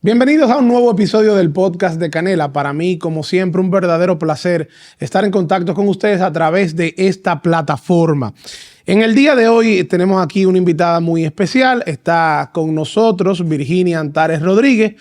Bienvenidos a un nuevo episodio del podcast de Canela. Para mí, como siempre, un verdadero placer estar en contacto con ustedes a través de esta plataforma. En el día de hoy tenemos aquí una invitada muy especial. Está con nosotros Virginia Antares Rodríguez,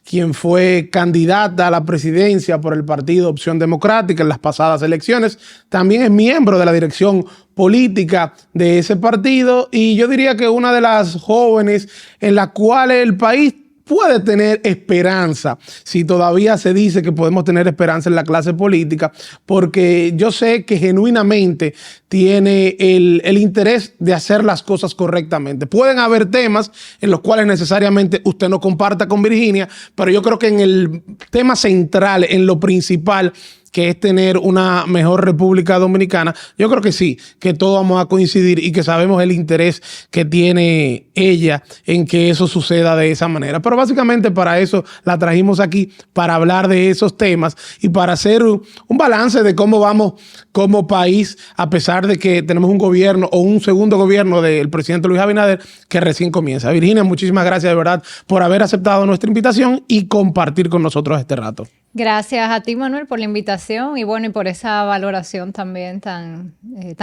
quien fue candidata a la presidencia por el partido Opción Democrática en las pasadas elecciones. También es miembro de la dirección política de ese partido y yo diría que una de las jóvenes en la cual el país puede tener esperanza, si todavía se dice que podemos tener esperanza en la clase política, porque yo sé que genuinamente tiene el interés de hacer las cosas correctamente. Pueden haber temas en los cuales necesariamente usted no comparta con Virginia, pero yo creo que en el tema central, en lo principal, que es tener una mejor República Dominicana, yo creo que sí, que todos vamos a coincidir y que sabemos el interés que tiene ella en que eso suceda de esa manera. Pero básicamente para eso la trajimos aquí, para hablar de esos temas y para hacer un balance de cómo vamos como país, a pesar de que tenemos un gobierno o un segundo gobierno del presidente Luis Abinader que recién comienza. Virginia, muchísimas gracias de verdad por haber aceptado nuestra invitación y compartir con nosotros este rato. Gracias a ti, Manuel, por la invitación y bueno, y por esa valoración también tan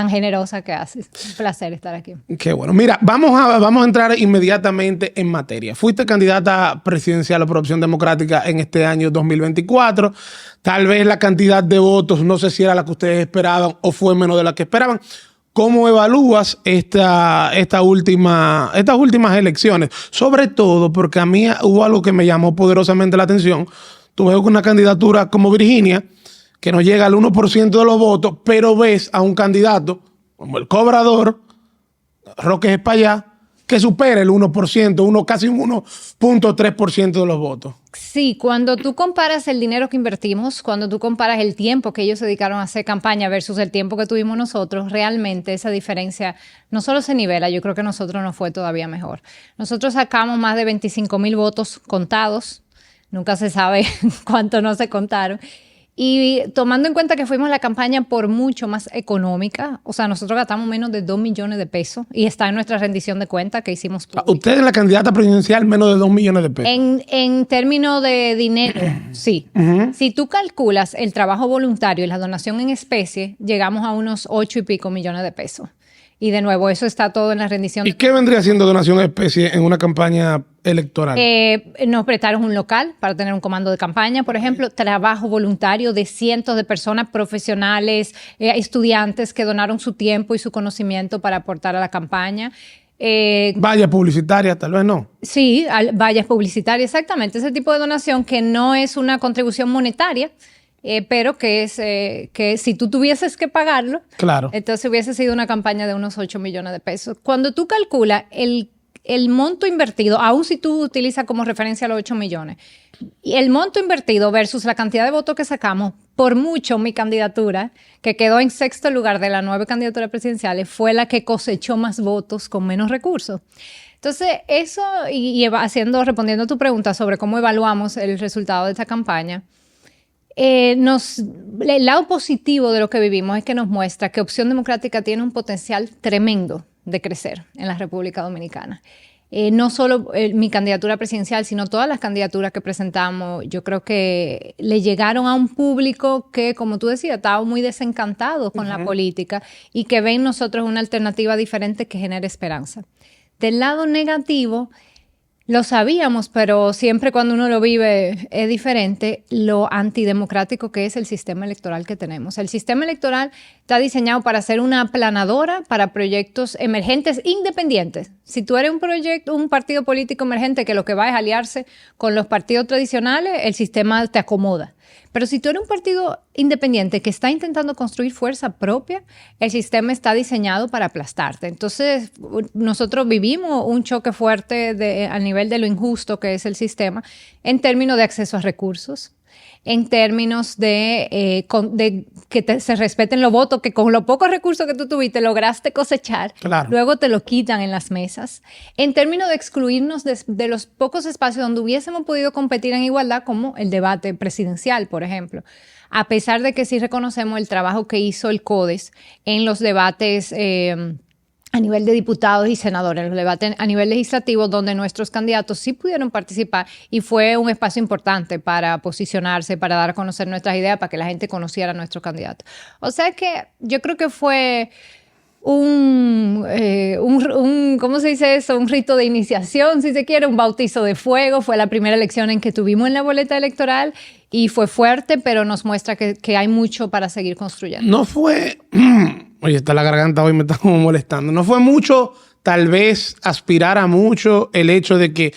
generosa que haces. Un placer estar aquí. Qué bueno. Mira, vamos a entrar inmediatamente en materia. Fuiste candidata presidencial por Opción Democrática en este año 2024. Tal vez la cantidad de votos, no sé si era la que ustedes esperaban o fue menos de la que esperaban. ¿Cómo evalúas estas últimas elecciones? Sobre todo porque a mí hubo algo que me llamó poderosamente la atención. Tú ves una candidatura como Virginia, que no llega al 1% de los votos, pero ves a un candidato como el Cobrador, Roque Espaillá, que supera el 1%, casi un 1.3% de los votos. Sí, cuando tú comparas el dinero que invertimos, cuando tú comparas el tiempo que ellos dedicaron a hacer campaña versus el tiempo que tuvimos nosotros, realmente esa diferencia no solo se nivela, yo creo que a nosotros nos fue todavía mejor. Nosotros sacamos más de 25,000 votos contados. Nunca se sabe cuánto no se contaron. Y tomando en cuenta que fuimos la campaña por mucho más económica, o sea, nosotros gastamos menos de 2 millones de pesos y está en nuestra rendición de cuenta que hicimos pública. Usted es la candidata presidencial menos de 2 millones de pesos. En términos de dinero, sí. Si tú calculas el trabajo voluntario y la donación en especie, llegamos a unos 8 y pico millones de pesos. Y de nuevo, eso está todo en la rendición. ¿Y qué vendría siendo donación en especie en una campaña electoral? Nos prestaron un local para tener un comando de campaña, por ejemplo, trabajo voluntario de cientos de personas profesionales, estudiantes que donaron su tiempo y su conocimiento para aportar a la campaña. Vallas publicitarias, tal vez no. Sí, vallas publicitarias, exactamente. Ese tipo de donación que no es una contribución monetaria, pero que es que si tú tuvieses que pagarlo, claro, entonces hubiese sido una campaña de unos 8 millones de pesos. Cuando tú calculas el monto invertido, aun si tú utilizas como referencia los 8 millones, y el monto invertido versus la cantidad de votos que sacamos, por mucho mi candidatura, que quedó en sexto lugar de las 9 candidaturas presidenciales, fue la que cosechó más votos con menos recursos. Entonces, eso, respondiendo a tu pregunta sobre cómo evaluamos el resultado de esta campaña, el lado positivo de lo que vivimos es que nos muestra que Opción Democrática tiene un potencial tremendo de crecer en la República Dominicana. No solo mi candidatura presidencial, sino todas las candidaturas que presentamos, yo creo que le llegaron a un público que, como tú decías, estaba muy desencantado con la política y que ve en nosotros una alternativa diferente que genere esperanza. Del lado negativo, lo sabíamos, pero siempre cuando uno lo vive es diferente, lo antidemocrático que es el sistema electoral que tenemos. El sistema electoral está diseñado para ser una aplanadora para proyectos emergentes independientes. Si tú eres un partido político emergente que lo que va es aliarse con los partidos tradicionales, el sistema te acomoda. Pero si tú eres un partido independiente que está intentando construir fuerza propia, el sistema está diseñado para aplastarte. Entonces, nosotros vivimos un choque fuerte a nivel de lo injusto que es el sistema en términos de acceso a recursos, en términos de que se respeten los votos, que con los pocos recursos que tú tuviste lograste cosechar, claro, luego te lo quitan en las mesas. En términos de excluirnos de los pocos espacios donde hubiésemos podido competir en igualdad, como el debate presidencial, por ejemplo. A pesar de que sí reconocemos el trabajo que hizo el CODES en los debates a nivel de diputados y senadores, los debates a nivel legislativo, donde nuestros candidatos sí pudieron participar y fue un espacio importante para posicionarse, para dar a conocer nuestras ideas, para que la gente conociera a nuestros candidatos. O sea que yo creo que fue ¿cómo se dice eso? Un rito de iniciación, si se quiere, un bautizo de fuego. Fue la primera elección en que tuvimos en la boleta electoral y fue fuerte, pero nos muestra que hay mucho para seguir construyendo. No fue... Oye, está la garganta hoy, me está como molestando. No fue mucho, tal vez aspirar a mucho el hecho de que,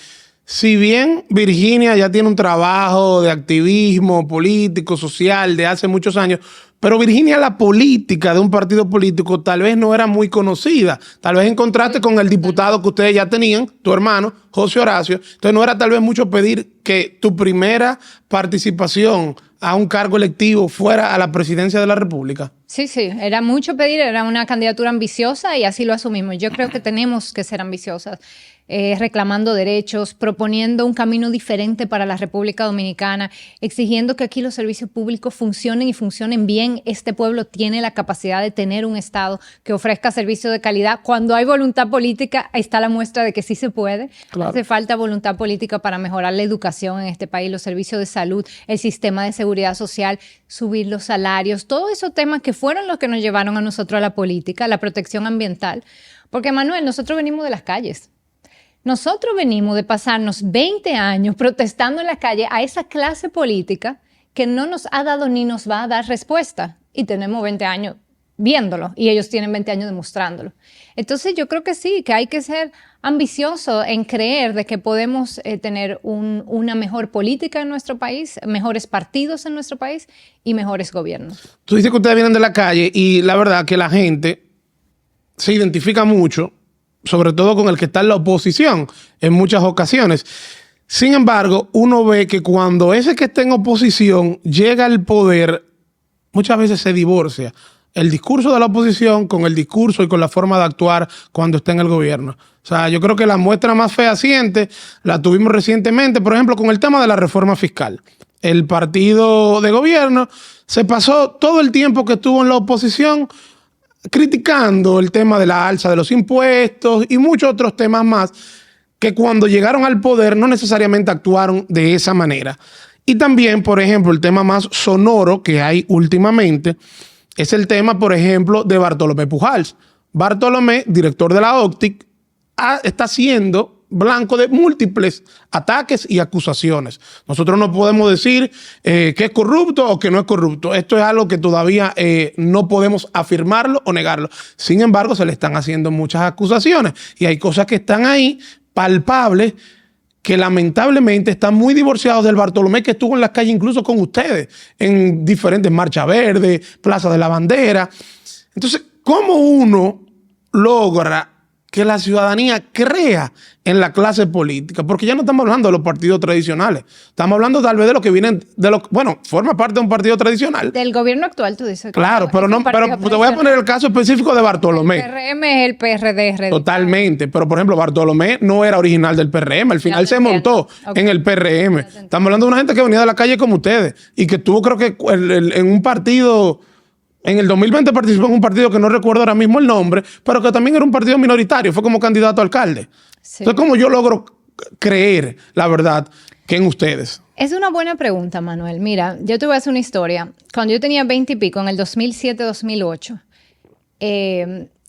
si bien Virginia ya tiene un trabajo de activismo político, social, de hace muchos años, pero Virginia, la política de un partido político tal vez no era muy conocida. Tal vez en contraste con el diputado que ustedes ya tenían, tu hermano, José Horacio. Entonces no era tal vez mucho pedir que tu primera participación a un cargo electivo fuera a la presidencia de la República. Sí, era mucho pedir, era una candidatura ambiciosa y así lo asumimos. Yo creo que tenemos que ser ambiciosas, reclamando derechos, proponiendo un camino diferente para la República Dominicana, exigiendo que aquí los servicios públicos funcionen y funcionen bien. Este pueblo tiene la capacidad de tener un Estado que ofrezca servicios de calidad. Cuando hay voluntad política, ahí está la muestra de que sí se puede. Claro. Hace falta voluntad política para mejorar la educación en este país, los servicios de salud, el sistema de seguridad social, subir los salarios, todos esos temas que fueron los que nos llevaron a nosotros a la política, la protección ambiental. Porque, Manuel, nosotros venimos de las calles. Nosotros venimos de pasarnos 20 años protestando en la calle a esa clase política que no nos ha dado ni nos va a dar respuesta. Y tenemos 20 años viéndolo y ellos tienen 20 años demostrándolo. Entonces yo creo que sí, que hay que ser ambicioso en creer de que podemos tener una mejor política en nuestro país, mejores partidos en nuestro país y mejores gobiernos. Tú dices que ustedes vienen de la calle y la verdad que la gente se identifica mucho, sobre todo con el que está en la oposición en muchas ocasiones. Sin embargo, uno ve que cuando ese que está en oposición llega al poder, muchas veces se divorcia el discurso de la oposición con el discurso y con la forma de actuar cuando está en el gobierno. O sea, yo creo que la muestra más fehaciente la tuvimos recientemente, por ejemplo, con el tema de la reforma fiscal. El partido de gobierno se pasó todo el tiempo que estuvo en la oposición criticando el tema de la alza de los impuestos y muchos otros temas más que cuando llegaron al poder no necesariamente actuaron de esa manera. Y también, por ejemplo, el tema más sonoro que hay últimamente es el tema, por ejemplo, de Bartolomé Pujals. Bartolomé, director de la OCTIC, está siendo blanco de múltiples ataques y acusaciones. Nosotros no podemos decir que es corrupto o que no es corrupto. Esto es algo que todavía no podemos afirmarlo o negarlo. Sin embargo, se le están haciendo muchas acusaciones y hay cosas que están ahí palpables que lamentablemente están muy divorciados del Bartolomé que estuvo en las calles incluso con ustedes, en diferentes marchas verdes, Plaza de la Bandera. Entonces, ¿cómo uno logra que la ciudadanía crea en la clase política? Porque ya no estamos hablando de los partidos tradicionales. Estamos hablando tal vez de lo que vienen de los... Bueno, forma parte de un partido tradicional. Del gobierno actual, tú dices. Claro, pero te voy a poner el caso específico de Bartolomé. El PRM es el PRD. Totalmente. Pero, por ejemplo, Bartolomé no era original del PRM. Al final se montó en el PRM. Estamos hablando de una gente que venía de la calle como ustedes y que estuvo, creo que, en un partido... En el 2020 participó en un partido que no recuerdo ahora mismo el nombre, pero que también era un partido minoritario. Fue como candidato a alcalde. Sí. Entonces, ¿cómo yo logro creer, la verdad, que en ustedes? Es una buena pregunta, Manuel. Mira, yo te voy a hacer una historia. Cuando yo tenía 20 y pico, en el 2007-2008,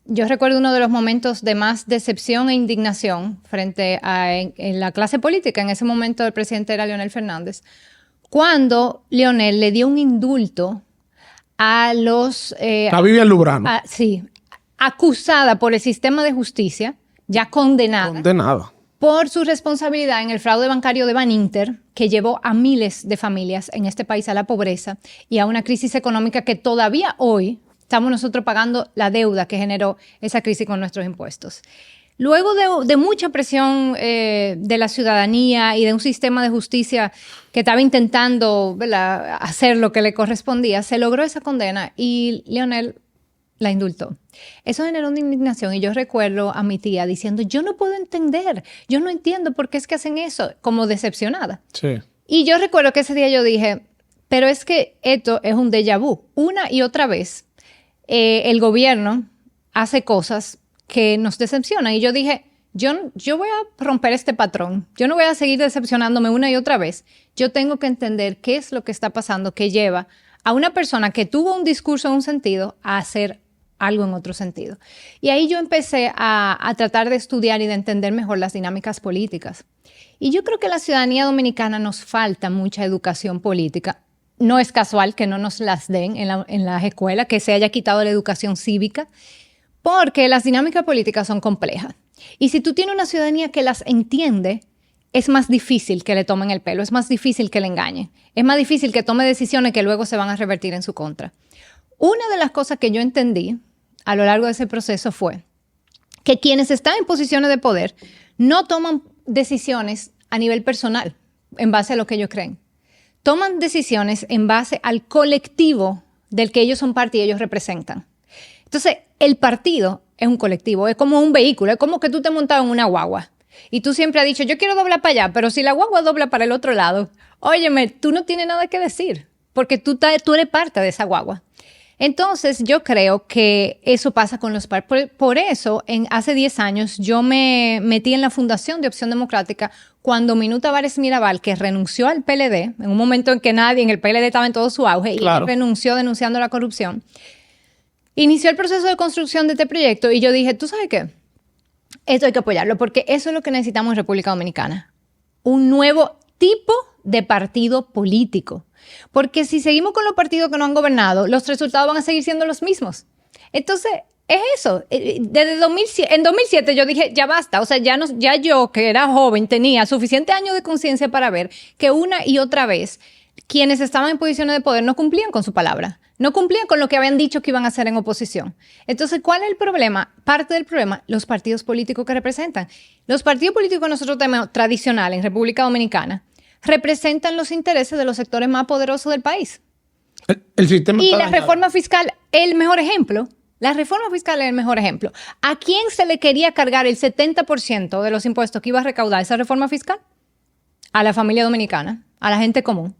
yo recuerdo uno de los momentos de más decepción e indignación frente a en la clase política. En ese momento el presidente era Leonel Fernández. Cuando Leonel le dio un indulto a los... a Vivian Lubrano. Sí, acusada por el sistema de justicia, ya condenada. Por su responsabilidad en el fraude bancario de Baninter, que llevó a miles de familias en este país a la pobreza y a una crisis económica que todavía hoy estamos nosotros pagando la deuda que generó esa crisis con nuestros impuestos. Luego de mucha presión de la ciudadanía y de un sistema de justicia que estaba intentando, ¿verdad?, hacer lo que le correspondía, se logró esa condena y Leonel la indultó. Eso generó una indignación y yo recuerdo a mi tía diciendo, yo no puedo entender, yo no entiendo por qué es que hacen eso, como decepcionada. Sí. Y yo recuerdo que ese día yo dije, pero es que esto es un déjà vu. Una y otra vez el gobierno hace cosas que nos decepcionan. Y yo dije, yo voy a romper este patrón. Yo no voy a seguir decepcionándome una y otra vez. Yo tengo que entender qué es lo que está pasando que lleva a una persona que tuvo un discurso en un sentido a hacer algo en otro sentido. Y ahí yo empecé a tratar de estudiar y de entender mejor las dinámicas políticas. Y yo creo que a la ciudadanía dominicana nos falta mucha educación política. No es casual que no nos las den en las escuelas, que se haya quitado la educación cívica, porque las dinámicas políticas son complejas. Y si tú tienes una ciudadanía que las entiende, es más difícil que le tomen el pelo, es más difícil que le engañen, es más difícil que tome decisiones que luego se van a revertir en su contra. Una de las cosas que yo entendí a lo largo de ese proceso fue que quienes están en posiciones de poder no toman decisiones a nivel personal en base a lo que ellos creen. Toman decisiones en base al colectivo del que ellos son parte y ellos representan. Entonces, el partido es un colectivo, es como un vehículo, es como que tú te montas en una guagua y tú siempre has dicho, yo quiero doblar para allá, pero si la guagua dobla para el otro lado, óyeme, tú no tienes nada que decir porque tú eres parte de esa guagua. Entonces, yo creo que eso pasa con los partidos. Por eso, hace 10 años, yo me metí en la Fundación de Opción Democrática cuando Minuta Vares Mirabal, que renunció al PLD, en un momento en que nadie en el PLD estaba en todo su auge, claro, y renunció denunciando la corrupción, inició el proceso de construcción de este proyecto y yo dije, ¿tú sabes qué? Esto hay que apoyarlo porque eso es lo que necesitamos en República Dominicana. Un nuevo tipo de partido político. Porque si seguimos con los partidos que no han gobernado, los resultados van a seguir siendo los mismos. Entonces, es eso. Desde en 2007 yo dije, ya basta. O sea, ya yo, que era joven, tenía suficiente años de conciencia para ver que una y otra vez quienes estaban en posiciones de poder no cumplían con su palabra. No cumplían con lo que habían dicho que iban a hacer en oposición. Entonces, ¿cuál es el problema? Parte del problema, los partidos políticos que representan. Los partidos políticos que nosotros tenemos tradicionales en República Dominicana representan los intereses de los sectores más poderosos del país. El sistema y está la dañado. Reforma fiscal es el mejor ejemplo. La reforma fiscal es el mejor ejemplo. ¿A quién se le quería cargar el 70% de los impuestos que iba a recaudar esa reforma fiscal? A la familia dominicana, a la gente común.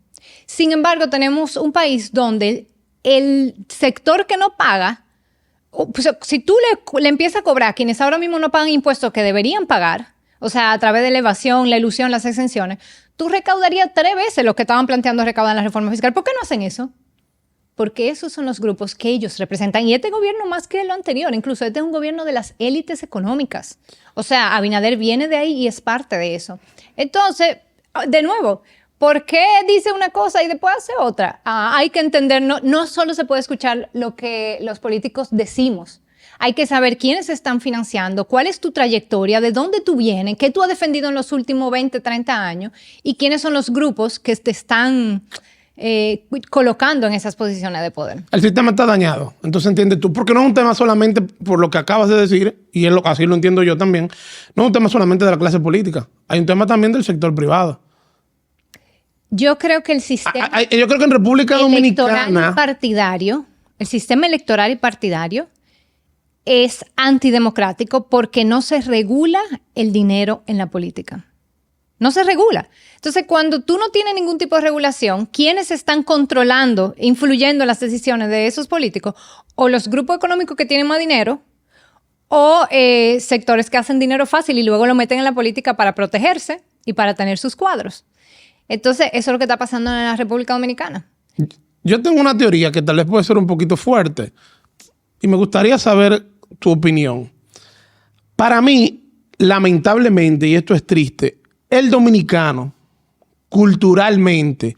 Sin embargo, tenemos un país donde el sector que no paga, pues, si tú le empiezas a cobrar a quienes ahora mismo no pagan impuestos que deberían pagar, o sea, a través de la evasión, la ilusión, las exenciones, tú recaudarías 3 veces lo que estaban planteando recaudar en la reforma fiscal. ¿Por qué no hacen eso? Porque esos son los grupos que ellos representan. Y este gobierno más que lo anterior, incluso este es un gobierno de las élites económicas. O sea, Abinader viene de ahí y es parte de eso. Entonces, de nuevo, ¿por qué dice una cosa y después hace otra? Hay que entender, no solo se puede escuchar lo que los políticos decimos. Hay que saber quiénes están financiando, cuál es tu trayectoria, de dónde tú vienes, qué tú has defendido en los últimos 20, 30 años y quiénes son los grupos que te están colocando en esas posiciones de poder. El sistema está dañado. Entonces entiendes tú, porque no es un tema solamente por lo que acabas de decir, y así lo entiendo yo también, no es un tema solamente de la clase política, hay un tema también del sector privado. Yo creo que el sistema yo creo que en República Dominicana partidario, el sistema electoral y partidario es antidemocrático porque no se regula el dinero en la política. No se regula. Entonces, cuando tú no tienes ningún tipo de regulación, ¿quiénes están controlando, influyendo en las decisiones de esos políticos? O los grupos económicos que tienen más dinero, o sectores que hacen dinero fácil y luego lo meten en la política para protegerse y para tener sus cuadros. Entonces, eso es lo que está pasando en la República Dominicana. Yo tengo una teoría que tal vez puede ser un poquito fuerte y me gustaría saber tu opinión. Para mí, lamentablemente, y esto es triste, el dominicano, culturalmente,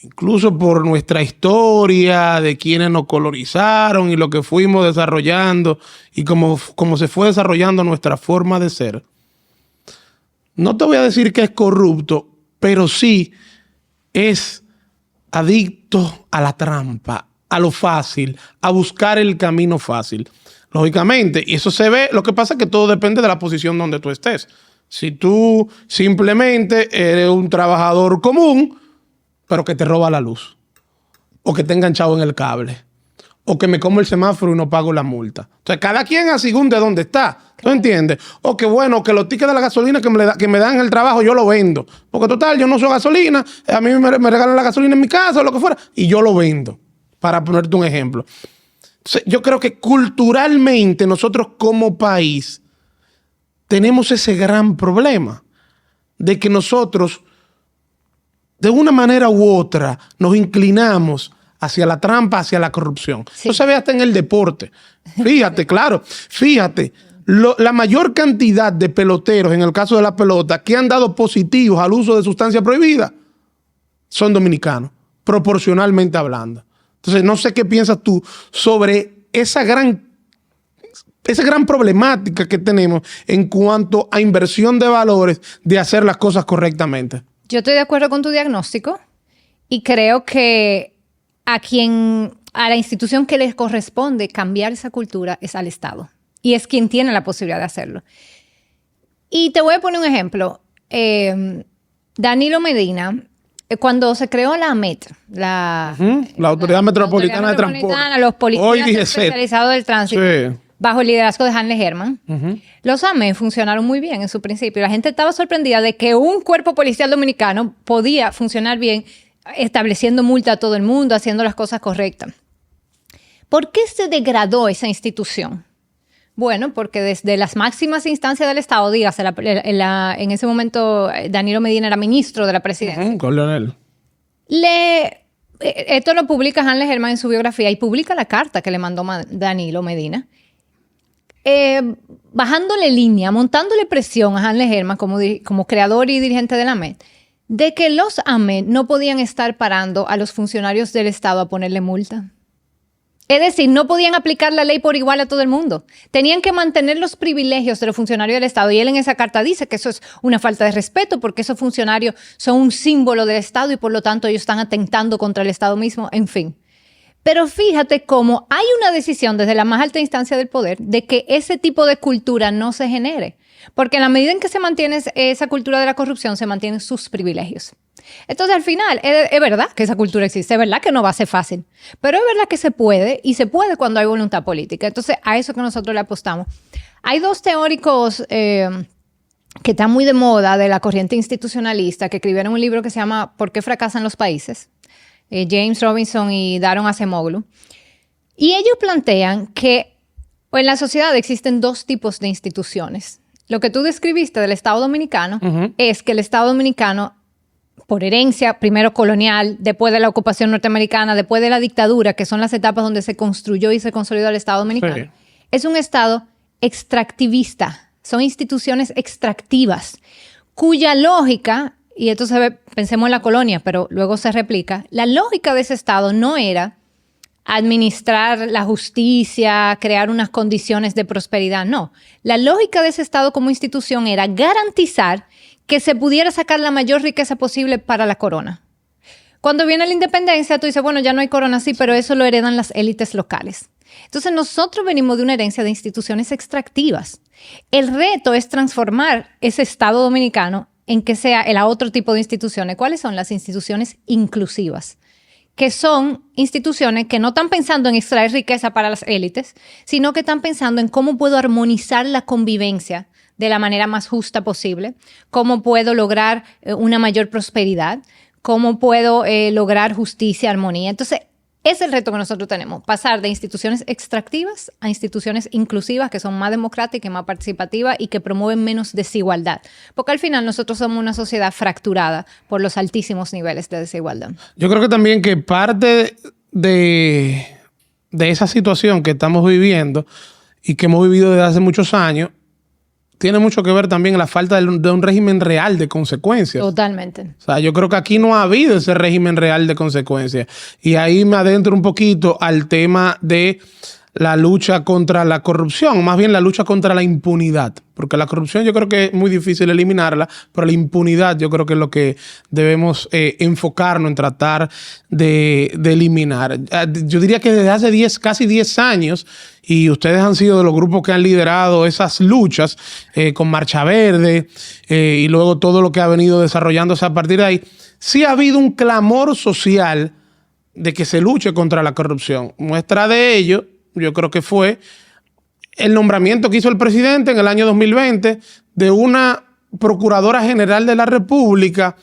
incluso por nuestra historia, de quienes nos colonizaron y lo que fuimos desarrollando y cómo se fue desarrollando nuestra forma de ser, no te voy a decir que es corrupto, pero sí es adicto a la trampa, a lo fácil, a buscar el camino fácil. Lógicamente, y eso se ve, lo que pasa es que todo depende de la posición donde tú estés. Si tú simplemente eres un trabajador común, pero que te roba la luz, o que te enganchado en el cable, o que me como el semáforo y no pago la multa. Entonces, cada quien a según de dónde está. ¿Tú entiendes? O que bueno, que los tickets de la gasolina que me dan en el trabajo, yo lo vendo. Porque total, yo no soy gasolina, a mí me regalan la gasolina en mi casa o lo que fuera, y yo lo vendo, para ponerte un ejemplo. Entonces, yo creo que culturalmente nosotros como país tenemos ese gran problema de que nosotros, de una manera u otra, nos inclinamos hacia la trampa, hacia la corrupción. Sí. Eso se ve hasta en el deporte. Fíjate, claro, fíjate, la mayor cantidad de peloteros, en el caso de la pelota, que han dado positivos al uso de sustancias prohibidas, son dominicanos, proporcionalmente hablando. Entonces, no sé qué piensas tú sobre esa gran problemática que tenemos en cuanto a inversión de valores, de hacer las cosas correctamente. Yo estoy de acuerdo con tu diagnóstico y creo que a la institución que les corresponde cambiar esa cultura es al Estado. Y es quien tiene la posibilidad de hacerlo. Y te voy a poner un ejemplo. Danilo Medina, cuando se creó la AMET, la Autoridad Metropolitana de Transporte, los policías especializados del tránsito, sí, bajo el liderazgo de Hanle Herman, los AMET funcionaron muy bien en su principio. La gente estaba sorprendida de que un cuerpo policial dominicano podía funcionar bien, estableciendo multa a todo el mundo, haciendo las cosas correctas. ¿Por qué se degradó esa institución? Bueno, porque desde las máximas instancias del Estado, dígase, en ese momento Danilo Medina era ministro de la presidencia. Con Leonel. Esto lo publica Hanle Herman en su biografía y publica la carta que le mandó Danilo Medina. Bajándole línea, montándole presión a Hanle Herman como creador y dirigente de la AMET, de que los AMET no podían estar parando a los funcionarios del Estado a ponerle multa. Es decir, no podían aplicar la ley por igual a todo el mundo. Tenían que mantener los privilegios de los funcionarios del Estado. Y él en esa carta dice que eso es una falta de respeto porque esos funcionarios son un símbolo del Estado y por lo tanto ellos están atentando contra el Estado mismo, en fin. Pero fíjate cómo hay una decisión desde la más alta instancia del poder de que ese tipo de cultura no se genere. Porque en la medida en que se mantiene esa cultura de la corrupción, se mantienen sus privilegios. Entonces, al final, es verdad que esa cultura existe, es verdad que no va a ser fácil, pero es verdad que se puede, y se puede cuando hay voluntad política. Entonces, a eso que nosotros le apostamos. Hay dos teóricos que están muy de moda de la corriente institucionalista que escribieron un libro que se llama ¿Por qué fracasan los países? James Robinson y Daron Acemoglu. Y ellos plantean que en la sociedad existen dos tipos de instituciones. Lo que tú describiste del Estado Dominicano es que el Estado Dominicano, por herencia, primero colonial, después de la ocupación norteamericana, después de la dictadura, que son las etapas donde se construyó y se consolidó el Estado Dominicano, sí, es un Estado extractivista. Son instituciones extractivas, cuya lógica, y esto se ve, pensemos en la colonia, pero luego se replica, la lógica de ese Estado no era administrar la justicia, crear unas condiciones de prosperidad. No, la lógica de ese Estado como institución era garantizar que se pudiera sacar la mayor riqueza posible para la corona. Cuando viene la independencia, tú dices, bueno, ya no hay corona, sí, pero eso lo heredan las élites locales. Entonces, nosotros venimos de una herencia de instituciones extractivas. El reto es transformar ese Estado dominicano en que sea el otro tipo de instituciones. ¿Cuáles son? Las instituciones inclusivas, que son instituciones que no están pensando en extraer riqueza para las élites, sino que están pensando en cómo puedo armonizar la convivencia de la manera más justa posible, cómo puedo lograr una mayor prosperidad, cómo puedo lograr justicia, armonía. Entonces, ese es el reto que nosotros tenemos, pasar de instituciones extractivas a instituciones inclusivas que son más democráticas, más participativas y que promueven menos desigualdad. Porque al final nosotros somos una sociedad fracturada por los altísimos niveles de desigualdad. Yo creo que también que parte de esa situación que estamos viviendo y que hemos vivido desde hace muchos años tiene mucho que ver también la falta de un régimen real de consecuencias. Totalmente. O sea, yo creo que aquí no ha habido ese régimen real de consecuencias. Y ahí me adentro un poquito al tema de la lucha contra la corrupción, más bien la lucha contra la impunidad. Porque la corrupción yo creo que es muy difícil eliminarla, pero la impunidad yo creo que es lo que debemos enfocarnos en tratar de eliminar. Yo diría que desde hace casi 10 años, y ustedes han sido de los grupos que han liderado esas luchas con Marcha Verde y luego todo lo que ha venido desarrollándose a partir de ahí, sí ha habido un clamor social de que se luche contra la corrupción. Muestra de ello, yo creo que fue el nombramiento que hizo el presidente en el año 2020 de una Procuradora General de la República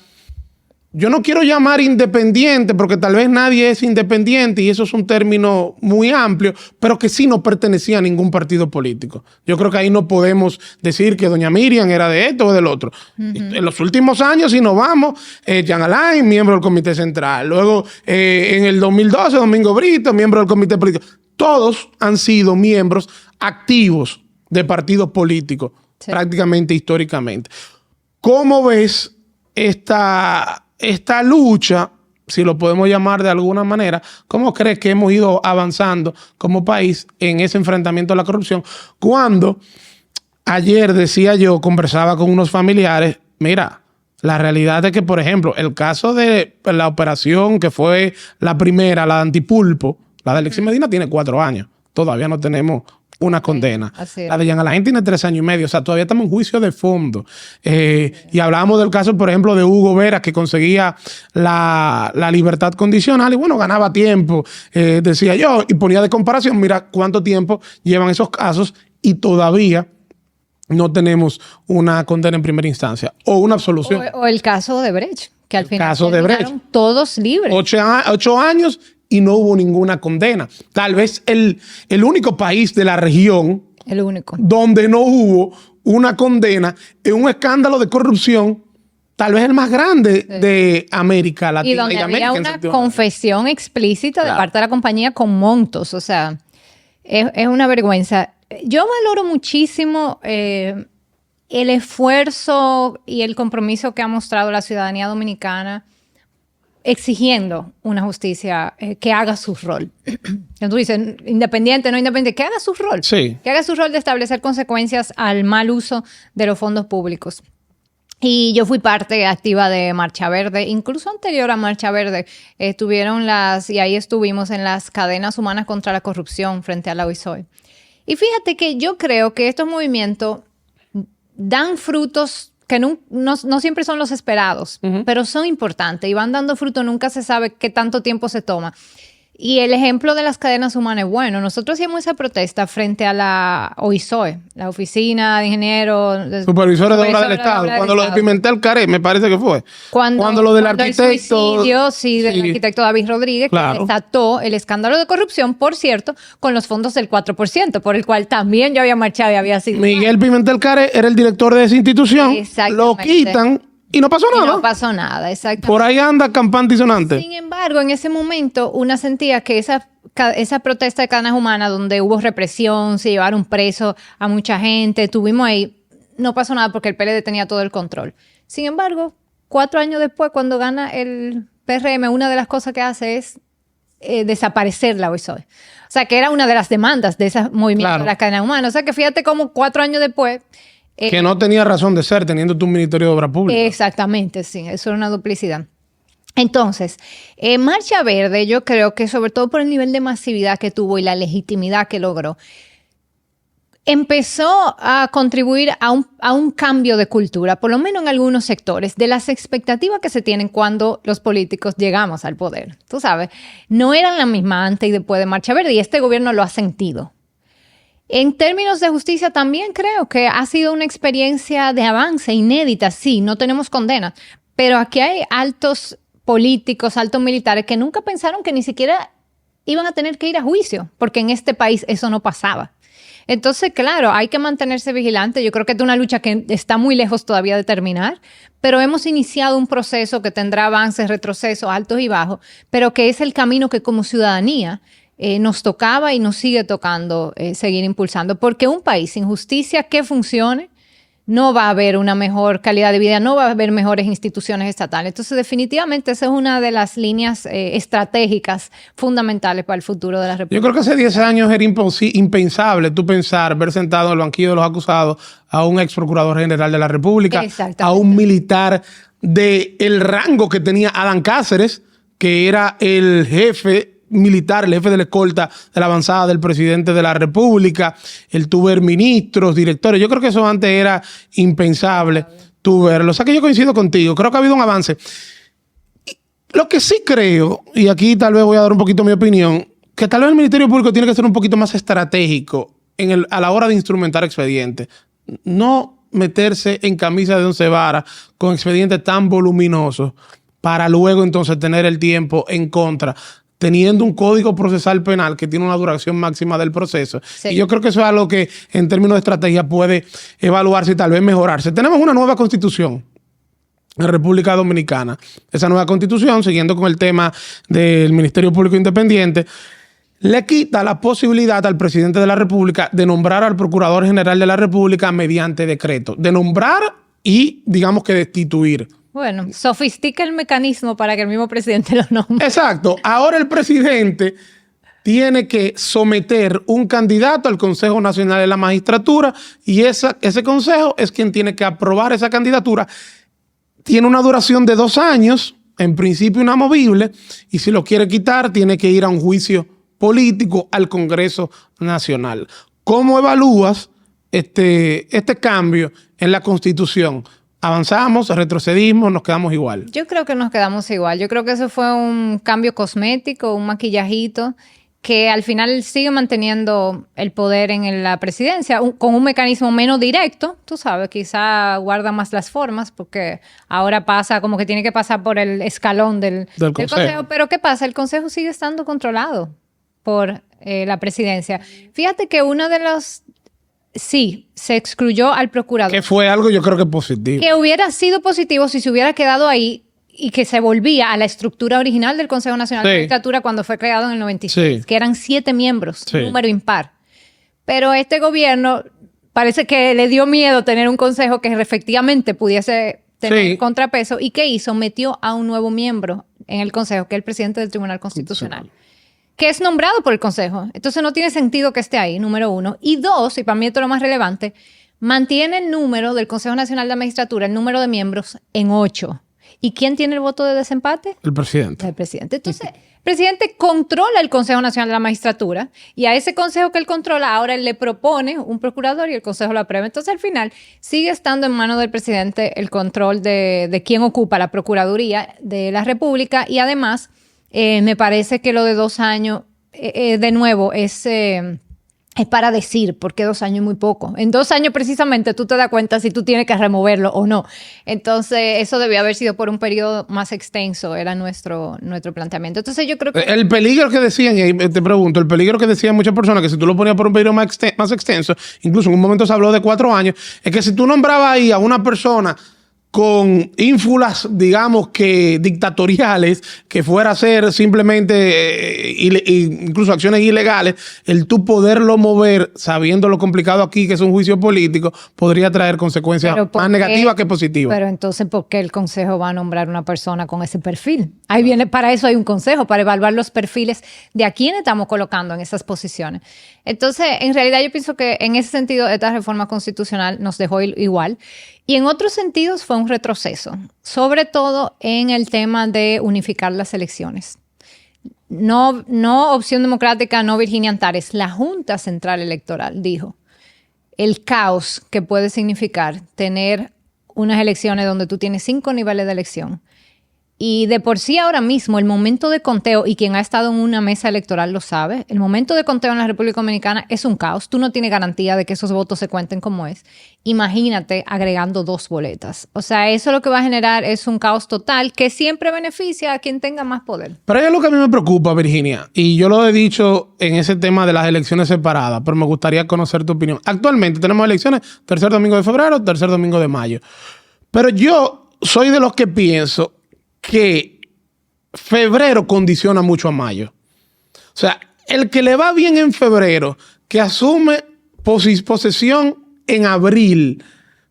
yo no quiero llamar independiente porque tal vez nadie es independiente y eso es un término muy amplio, pero que sí no pertenecía a ningún partido político. Yo creo que ahí no podemos decir que doña Miriam era de esto o del otro. En los últimos años, si nos vamos, Jean Alain, miembro del Comité Central. Luego, en el 2012, Domingo Brito, miembro del Comité Político. Todos han sido miembros activos de partidos políticos, prácticamente históricamente. ¿Cómo ves esta lucha, si lo podemos llamar de alguna manera? ¿Cómo crees que hemos ido avanzando como país en ese enfrentamiento a la corrupción? Cuando ayer decía yo, conversaba con unos familiares, mira, la realidad es que, por ejemplo, el caso de la operación que fue la primera, la de Antipulpo, la de Alexis Medina tiene 4 años. Todavía no tenemos una condena. La de Jean Alain tiene 3 años y medio. O sea, todavía estamos en juicio de fondo. Y hablábamos del caso, por ejemplo, de Hugo Vera, que conseguía la libertad condicional y, bueno, ganaba tiempo. Decía yo, y ponía de comparación, mira cuánto tiempo llevan esos casos y todavía no tenemos una condena en primera instancia o una absolución. O el caso de Brecht, que al final caso de Brecht, todos libres. 8 años y no hubo ninguna condena. Tal vez el único país de la región donde no hubo una condena en un escándalo de corrupción, tal vez el más grande de América Latina. Y donde había una confesión explícita de parte de la compañía con montos. O sea, es una vergüenza. Yo valoro muchísimo el esfuerzo y el compromiso que ha mostrado la ciudadanía dominicana exigiendo una justicia que haga su rol. Tú dices, independiente, no independiente, que haga su rol. Sí. Que haga su rol de establecer consecuencias al mal uso de los fondos públicos. Y yo fui parte activa de Marcha Verde, incluso anterior a Marcha Verde, y ahí estuvimos en las cadenas humanas contra la corrupción frente a la OISOE. Y fíjate que yo creo que estos movimientos dan frutos que no siempre son los esperados, pero son importantes y van dando fruto. Nunca se sabe qué tanto tiempo se toma. Y el ejemplo de las cadenas humanas es bueno. Nosotros hicimos esa protesta frente a la OISOE, la Oficina de Ingenieros... Supervisores de Obras del Estado. Cuando lo de Pimentel Caré, me parece que fue. Cuando lo del arquitecto... El suicidio, del arquitecto David Rodríguez, claro, que desató el escándalo de corrupción, por cierto, con los fondos del 4%, por el cual también yo había marchado y había sido... Miguel Pimentel Caré era el director de esa institución. Lo quitan... Y no pasó nada. No pasó nada, exactamente. Por ahí anda campante y sonante. Sin embargo, en ese momento, una sentía que esa protesta de cadenas humanas, donde hubo represión, se llevaron preso a mucha gente, estuvimos ahí, no pasó nada porque el PLD tenía todo el control. Sin embargo, 4 años después, cuando gana el PRM, una de las cosas que hace es desaparecer la OISOE. O sea, que era una de las demandas de ese movimiento, claro, de las cadenas humanas. O sea, que fíjate cómo 4 años después... que no tenía razón de ser teniendo tu Ministerio de Obras Públicas. Exactamente, sí. Eso era una duplicidad. Entonces, Marcha Verde, yo creo que sobre todo por el nivel de masividad que tuvo y la legitimidad que logró, empezó a contribuir a un cambio de cultura, por lo menos en algunos sectores, de las expectativas que se tienen cuando los políticos llegamos al poder. Tú sabes, no eran la misma antes y después de Marcha Verde, y este gobierno lo ha sentido. En términos de justicia también creo que ha sido una experiencia de avance inédita. Sí, no tenemos condena, pero aquí hay altos políticos, altos militares que nunca pensaron que ni siquiera iban a tener que ir a juicio, porque en este país eso no pasaba. Entonces, claro, hay que mantenerse vigilante. Yo creo que es una lucha que está muy lejos todavía de terminar, pero hemos iniciado un proceso que tendrá avances, retrocesos, altos y bajos, pero que es el camino que como ciudadanía nos tocaba y nos sigue tocando seguir impulsando, porque un país sin justicia que funcione no va a haber una mejor calidad de vida, no va a haber mejores instituciones estatales. Entonces, definitivamente, esa es una de las líneas estratégicas fundamentales para el futuro de la República. Yo creo que hace 10 años era impensable tú pensar ver sentado en el banquillo de los acusados a un ex procurador general de la República, a un militar del rango que tenía Adán Cáceres, que era el jefe militar, el jefe de la escolta de la avanzada del presidente de la República, el tú ver ministros, directores. Yo creo que eso antes era impensable, tú verlo. O sea que yo coincido contigo, creo que ha habido un avance. Lo que sí creo, y aquí tal vez voy a dar un poquito mi opinión, que tal vez el Ministerio Público tiene que ser un poquito más estratégico a la hora de instrumentar expedientes. No meterse en camisa de 11 varas con expedientes tan voluminosos, para luego entonces tener el tiempo en contra, teniendo un código procesal penal que tiene una duración máxima del proceso. Sí. Y yo creo que eso es algo que en términos de estrategia puede evaluarse y tal vez mejorarse. Tenemos una nueva constitución en República Dominicana. Esa nueva constitución, siguiendo con el tema del Ministerio Público Independiente, le quita la posibilidad al presidente de la República de nombrar al Procurador General de la República mediante decreto. De nombrar y, digamos que, destituir. Bueno, sofistica el mecanismo para que el mismo presidente lo nombre. Exacto. Ahora el presidente tiene que someter un candidato al Consejo Nacional de la Magistratura y ese consejo es quien tiene que aprobar esa candidatura. Tiene una duración de 2 años, en principio inamovible, y si lo quiere quitar, tiene que ir a un juicio político al Congreso Nacional. ¿Cómo evalúas este cambio en la Constitución? ¿Avanzamos, retrocedimos, nos quedamos igual? Yo creo que nos quedamos igual. Yo creo que eso fue un cambio cosmético, un maquillajito, que al final sigue manteniendo el poder en la presidencia, con un mecanismo menos directo, tú sabes, quizá guarda más las formas, porque ahora pasa como que tiene que pasar por el escalón del Consejo. Pero ¿qué pasa? El Consejo sigue estando controlado por la presidencia. Fíjate que uno de los... Sí, se excluyó al procurador. Que fue algo yo creo que positivo. Que hubiera sido positivo si se hubiera quedado ahí y que se volvía a la estructura original del Consejo Nacional de Magistratura cuando fue creado en el 96, que eran 7 miembros, número impar. Pero este gobierno parece que le dio miedo tener un consejo que efectivamente pudiese tener contrapeso. ¿Y qué hizo? Metió a un nuevo miembro en el consejo, que es el presidente del Tribunal Constitucional, que es nombrado por el Consejo. Entonces no tiene sentido que esté ahí, número 1. Y 2, y para mí esto es lo más relevante, mantiene el número del Consejo Nacional de la Magistratura, el número de miembros, en 8. ¿Y quién tiene el voto de desempate? El presidente. El presidente. Entonces, el presidente controla el Consejo Nacional de la Magistratura y a ese consejo que él controla ahora él le propone un procurador y el consejo lo aprueba. Entonces, al final, sigue estando en manos del presidente el control de quién ocupa la Procuraduría de la República y además... me parece que lo de 2 años, de nuevo, es para decir, porque 2 años es muy poco. En 2 años precisamente tú te das cuenta si tú tienes que removerlo o no. Entonces, eso debió haber sido por un periodo más extenso, era nuestro planteamiento. Entonces, yo creo que... El peligro que decían, y te pregunto, el peligro que decían muchas personas, que si tú lo ponías por un periodo más extenso, incluso en un momento se habló de 4 años, es que si tú nombrabas ahí a una persona con ínfulas, digamos que dictatoriales, que fuera a hacer simplemente incluso acciones ilegales, el tú poderlo mover, sabiendo lo complicado aquí que es un juicio político, podría traer consecuencias más negativas que positivas. Pero entonces, ¿por qué el Consejo va a nombrar una persona con ese perfil? Ahí viene, para eso hay un Consejo, para evaluar los perfiles de a quién estamos colocando en esas posiciones. Entonces, en realidad yo pienso que en ese sentido esta reforma constitucional nos dejó igual. Y en otros sentidos fue un retroceso, sobre todo en el tema de unificar las elecciones. No Opción Democrática, no Virginia Antares, la Junta Central Electoral dijo el caos que puede significar tener unas elecciones donde tú tienes 5 niveles de elección. Y de por sí ahora mismo el momento de conteo, y quien ha estado en una mesa electoral lo sabe, el momento de conteo en la República Dominicana es un caos. Tú no tienes garantía de que esos votos se cuenten como es. Imagínate agregando 2 boletas. O sea, eso lo que va a generar es un caos total que siempre beneficia a quien tenga más poder. Pero hay algo que a mí me preocupa, Virginia, y yo lo he dicho en ese tema de las elecciones separadas, pero me gustaría conocer tu opinión. Actualmente tenemos elecciones 3er domingo de febrero, 3er domingo de mayo. Pero yo soy de los que pienso que febrero condiciona mucho a mayo. O sea, el que le va bien en febrero, que asume posesión en abril,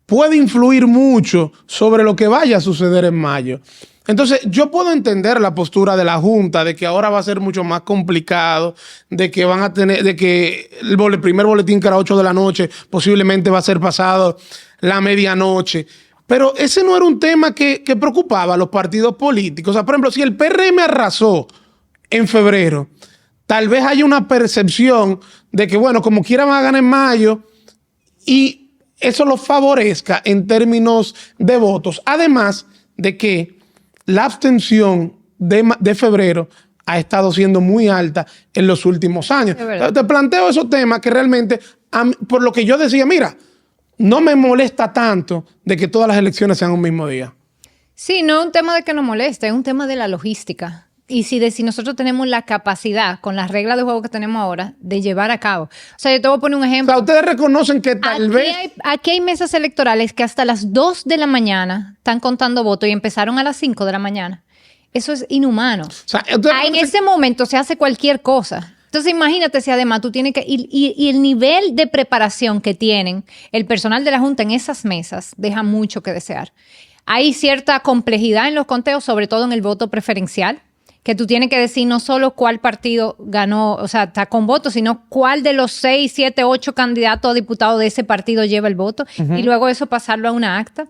puede influir mucho sobre lo que vaya a suceder en mayo. Entonces, yo puedo entender la postura de la Junta de que ahora va a ser mucho más complicado, de que van a tener, de que el primer boletín que era 8 de la noche posiblemente va a ser pasado la medianoche. Pero ese no era un tema que preocupaba a los partidos políticos. O sea, por ejemplo, si el PRM arrasó en febrero, tal vez haya una percepción de que, bueno, como quiera van a ganar en mayo y eso los favorezca en términos de votos. Además de que la abstención de febrero ha estado siendo muy alta en los últimos años. Te planteo esos temas que realmente, por lo que yo decía, mira, no me molesta tanto de que todas las elecciones sean un mismo día. Sí, no es un tema de que nos moleste, es un tema de la logística. Y si nosotros tenemos la capacidad, con las reglas de juego que tenemos ahora, de llevar a cabo. O sea, yo te voy a poner un ejemplo. O sea, ustedes reconocen que tal vez... Aquí hay mesas electorales que hasta las 2 de la mañana están contando votos y empezaron a las 5 de la mañana. Eso es inhumano. O sea, en ese momento se hace cualquier cosa. Entonces, imagínate si además tú tienes que... Y el nivel de preparación que tienen el personal de la Junta en esas mesas deja mucho que desear. Hay cierta complejidad en los conteos, sobre todo en el voto preferencial, que tú tienes que decir no solo cuál partido ganó, o sea, está con votos, sino cuál de los 6, 7, 8 candidatos a diputados de ese partido lleva el voto, y luego eso pasarlo a una acta.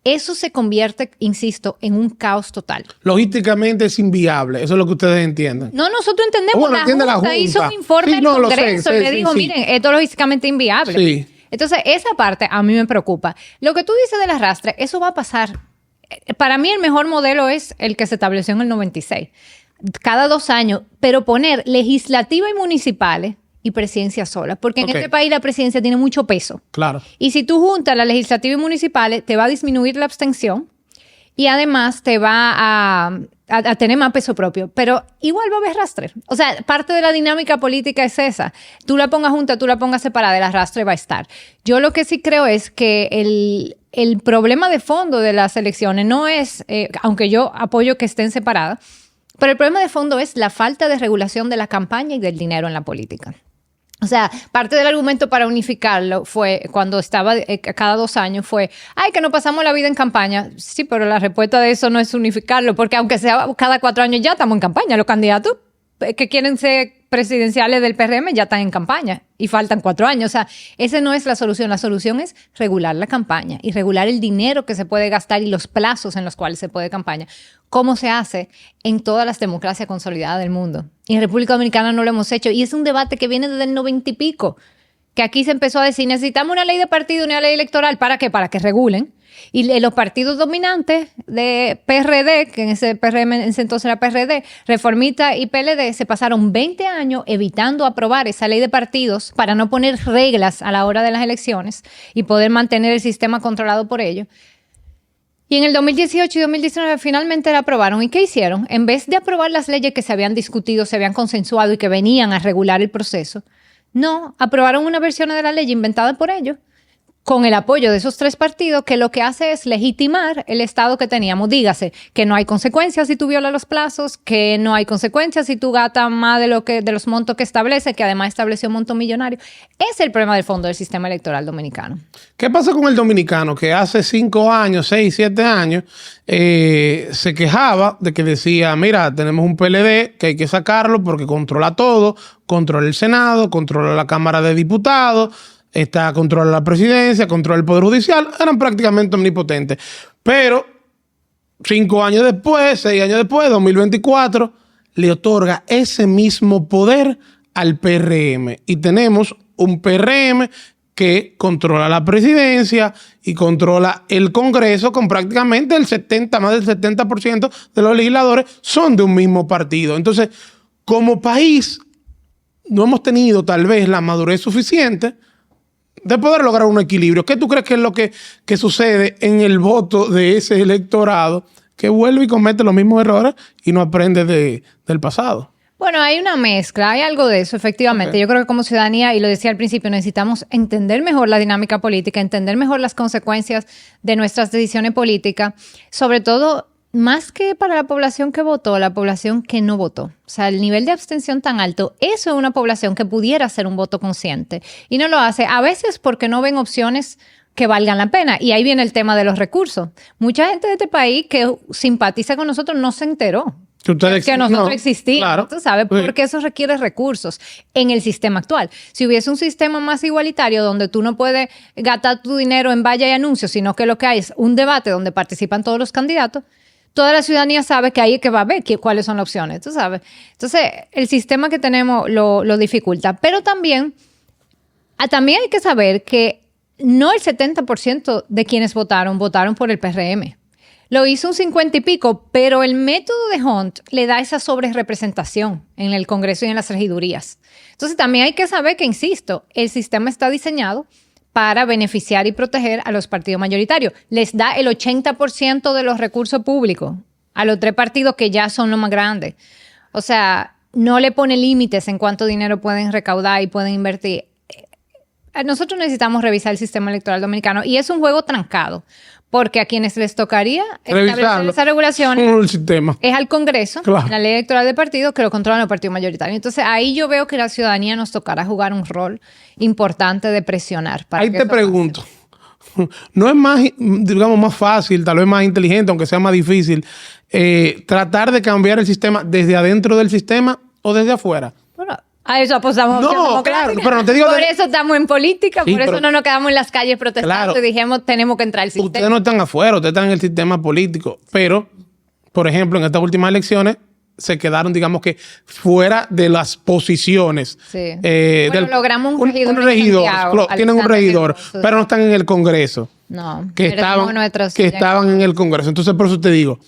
Eso se convierte, insisto, en un caos total. Logísticamente es inviable, eso es lo que ustedes entienden. No, nosotros entendemos. La Junta hizo un informe al Congreso y le dijo, miren, esto es logísticamente inviable. Sí. Entonces, esa parte a mí me preocupa. Lo que tú dices del arrastre, eso va a pasar. Para mí el mejor modelo es el que se estableció en el 96. Cada 2 años, pero poner legislativa y municipales y presidencia sola. Porque en este país la presidencia tiene mucho peso. Claro. Y si tú juntas la legislativa y municipales, te va a disminuir la abstención y además te va a tener más peso propio. Pero igual va a haber arrastre. O sea, parte de la dinámica política es esa. Tú la pongas junta, tú la pongas separada, el arrastre va a estar. Yo lo que sí creo es que el problema de fondo de las elecciones no es, aunque yo apoyo que estén separadas, pero el problema de fondo es la falta de regulación de la campaña y del dinero en la política. O sea, parte del argumento para unificarlo fue, cuando estaba cada 2 años, fue, ay, que nos pasamos la vida en campaña. Sí, pero la respuesta de eso no es unificarlo, porque aunque sea cada 4 años ya estamos en campaña. Los candidatos que quieren ser presidenciales del PRM ya están en campaña y faltan 4 años. O sea, esa no es la solución. La solución es regular la campaña y regular el dinero que se puede gastar y los plazos en los cuales se puede campaña. ¿Cómo se hace en todas las democracias consolidadas del mundo? Y en República Dominicana no lo hemos hecho. Y es un debate que viene desde el 90 y pico, que aquí se empezó a decir, necesitamos una ley de partido, una ley electoral. ¿Para qué? Para que regulen. Y los partidos dominantes de PRD, que en ese PRM en ese entonces era PRD, Reformista y PLD, se pasaron 20 años evitando aprobar esa ley de partidos para no poner reglas a la hora de las elecciones y poder mantener el sistema controlado por ellos. Y en el 2018 y 2019 finalmente la aprobaron. ¿Y qué hicieron? En vez de aprobar las leyes que se habían discutido, se habían consensuado y que venían a regular el proceso, no, aprobaron una versión de la ley inventada por ellos, con el apoyo de esos 3 partidos, que lo que hace es legitimar el estado que teníamos. Dígase que no hay consecuencias si tú violas los plazos, que no hay consecuencias si tú gastas más de los montos que establece, que además estableció un monto millonario. Ese es el problema del fondo del sistema electoral dominicano. ¿Qué pasa con el dominicano que hace 5 años, 6, 7 años, se quejaba de que decía, mira, tenemos un PLD que hay que sacarlo porque controla todo, controla el Senado, controla la Cámara de Diputados, controla la presidencia, controla el Poder Judicial, eran prácticamente omnipotentes. Pero 5 años después, 6 años después, 2024, le otorga ese mismo poder al PRM. Y tenemos un PRM que controla la presidencia y controla el Congreso con prácticamente más del 70% de los legisladores son de un mismo partido. Entonces, como país, no hemos tenido tal vez la madurez suficiente de poder lograr un equilibrio. ¿Qué tú crees que es lo que sucede en el voto de ese electorado que vuelve y comete los mismos errores y no aprende del pasado? Bueno, hay una mezcla, hay algo de eso, efectivamente. Okay. Yo creo que como ciudadanía, y lo decía al principio, necesitamos entender mejor la dinámica política, entender mejor las consecuencias de nuestras decisiones políticas, sobre todo más que para la población que votó, la población que no votó. O sea, el nivel de abstención tan alto, eso es una población que pudiera ser un voto consciente y no lo hace, a veces porque no ven opciones que valgan la pena. Y ahí viene el tema de los recursos. Mucha gente de este país que simpatiza con nosotros no se enteró que nosotros existimos, claro, tú sabes, porque eso requiere recursos en el sistema actual. Si hubiese un sistema más igualitario donde tú no puedes gastar tu dinero en valla y anuncios, sino que lo que hay es un debate donde participan todos los candidatos, toda la ciudadanía sabe que ahí es que va a ver cuáles son las opciones, tú sabes. Entonces, el sistema que tenemos lo dificulta. Pero también hay que saber que no el 70% de quienes votaron por el PRM. Lo hizo un 50 y pico, pero el método de Hunt le da esa sobrerepresentación en el Congreso y en las regidurías. Entonces, también hay que saber que, insisto, el sistema está diseñado para beneficiar y proteger a los partidos mayoritarios. Les da el 80% de los recursos públicos a los 3 partidos que ya son los más grandes. O sea, no le pone límites en cuánto dinero pueden recaudar y pueden invertir. Nosotros necesitamos revisar el sistema electoral dominicano y es un juego trancado, porque a quienes les tocaría establecer esa regulación es al Congreso, claro, la ley electoral de partidos, que lo controlan los partidos mayoritarios. Entonces, ahí yo veo que la ciudadanía nos tocará jugar un rol importante de presionar. Ahí te pregunto, ¿no es más, digamos, más fácil, tal vez más inteligente, aunque sea más difícil, tratar de cambiar el sistema desde adentro del sistema o desde afuera? Bueno, a eso apostamos. No, claro, pero no te digo... Por eso estamos en política, sí, por eso no nos quedamos en las calles protestando, claro, y dijimos, tenemos que entrar al sistema. Ustedes no están afuera, ustedes están en el sistema político, pero, por ejemplo, en estas últimas elecciones se quedaron, digamos que, fuera de las posiciones. Sí. Bueno, logramos un regidor. Un regidor, tienen un regidor, pero no están en el Congreso. No, que estaban en el Congreso. Entonces, por eso te digo,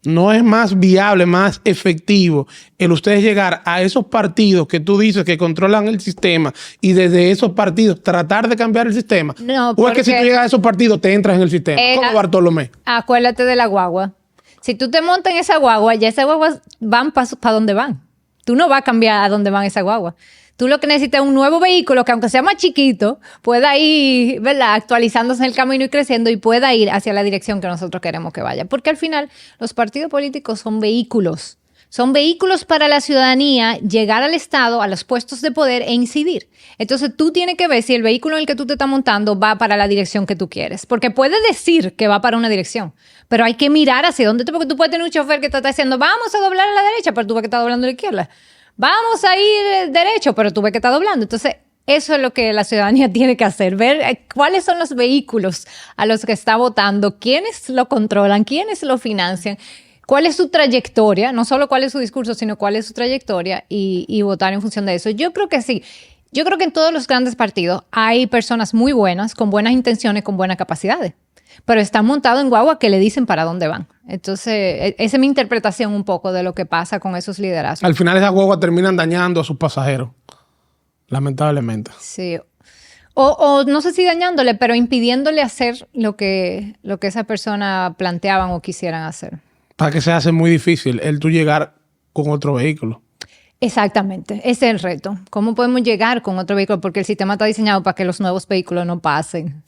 no es más viable, más efectivo el ustedes llegar a esos partidos que tú dices que controlan el sistema y desde esos partidos tratar de cambiar el sistema. No, o es que si tú llegas a esos partidos te entras en el sistema. ¿Cómo, Bartolomé? Acuérdate de la guagua. Si tú te montas en esa guagua, ya esas guaguas van para donde van. Tú no vas a cambiar a dónde van esas guaguas. Tú lo que necesitas es un nuevo vehículo que, aunque sea más chiquito, pueda ir, ¿verdad?, actualizándose en el camino y creciendo y pueda ir hacia la dirección que nosotros queremos que vaya. Porque al final los partidos políticos son vehículos. Son vehículos para la ciudadanía llegar al Estado, a los puestos de poder e incidir. Entonces tú tienes que ver si el vehículo en el que tú te estás montando va para la dirección que tú quieres. Porque puede decir que va para una dirección, pero hay que mirar hacia dónde, porque tú puedes tener un chofer que te está diciendo, vamos a doblar a la derecha, pero tú ves que está doblando a la izquierda. Vamos a ir derecho, pero tú ves que está doblando. Entonces, eso es lo que la ciudadanía tiene que hacer, ver cuáles son los vehículos a los que está votando, quiénes lo controlan, quiénes lo financian, cuál es su trayectoria, no solo cuál es su discurso, sino cuál es su trayectoria y votar en función de eso. Yo creo que sí. Yo creo que en todos los grandes partidos hay personas muy buenas, con buenas intenciones, con buenas capacidades, pero están montados en guagua que le dicen para dónde van. Entonces, esa es mi interpretación un poco de lo que pasa con esos liderazgos. Al final esas guaguas terminan dañando a sus pasajeros, lamentablemente. Sí. O no sé si dañándole, pero impidiéndole hacer lo que esa persona planteaban o quisieran hacer. Para que se hace muy difícil el tú llegar con otro vehículo. Exactamente, ese es el reto. ¿Cómo podemos llegar con otro vehículo? Porque el sistema está diseñado para que los nuevos vehículos no pasen.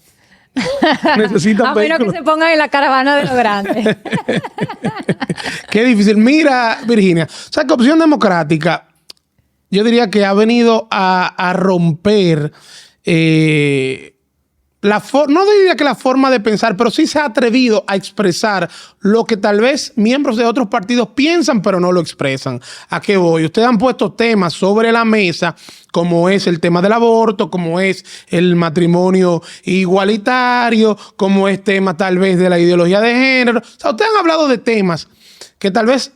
Necesitan a menos que se pongan en la caravana de los grandes. Qué difícil. Mira, Virginia, o sea, que Opción Democrática, yo diría que ha venido a romper no diría que la forma de pensar, pero sí se ha atrevido a expresar lo que tal vez miembros de otros partidos piensan, pero no lo expresan. ¿A qué voy? Ustedes han puesto temas sobre la mesa, como es el tema del aborto, como es el matrimonio igualitario, como es tema tal vez de la ideología de género. O sea, ustedes han hablado de temas que tal vez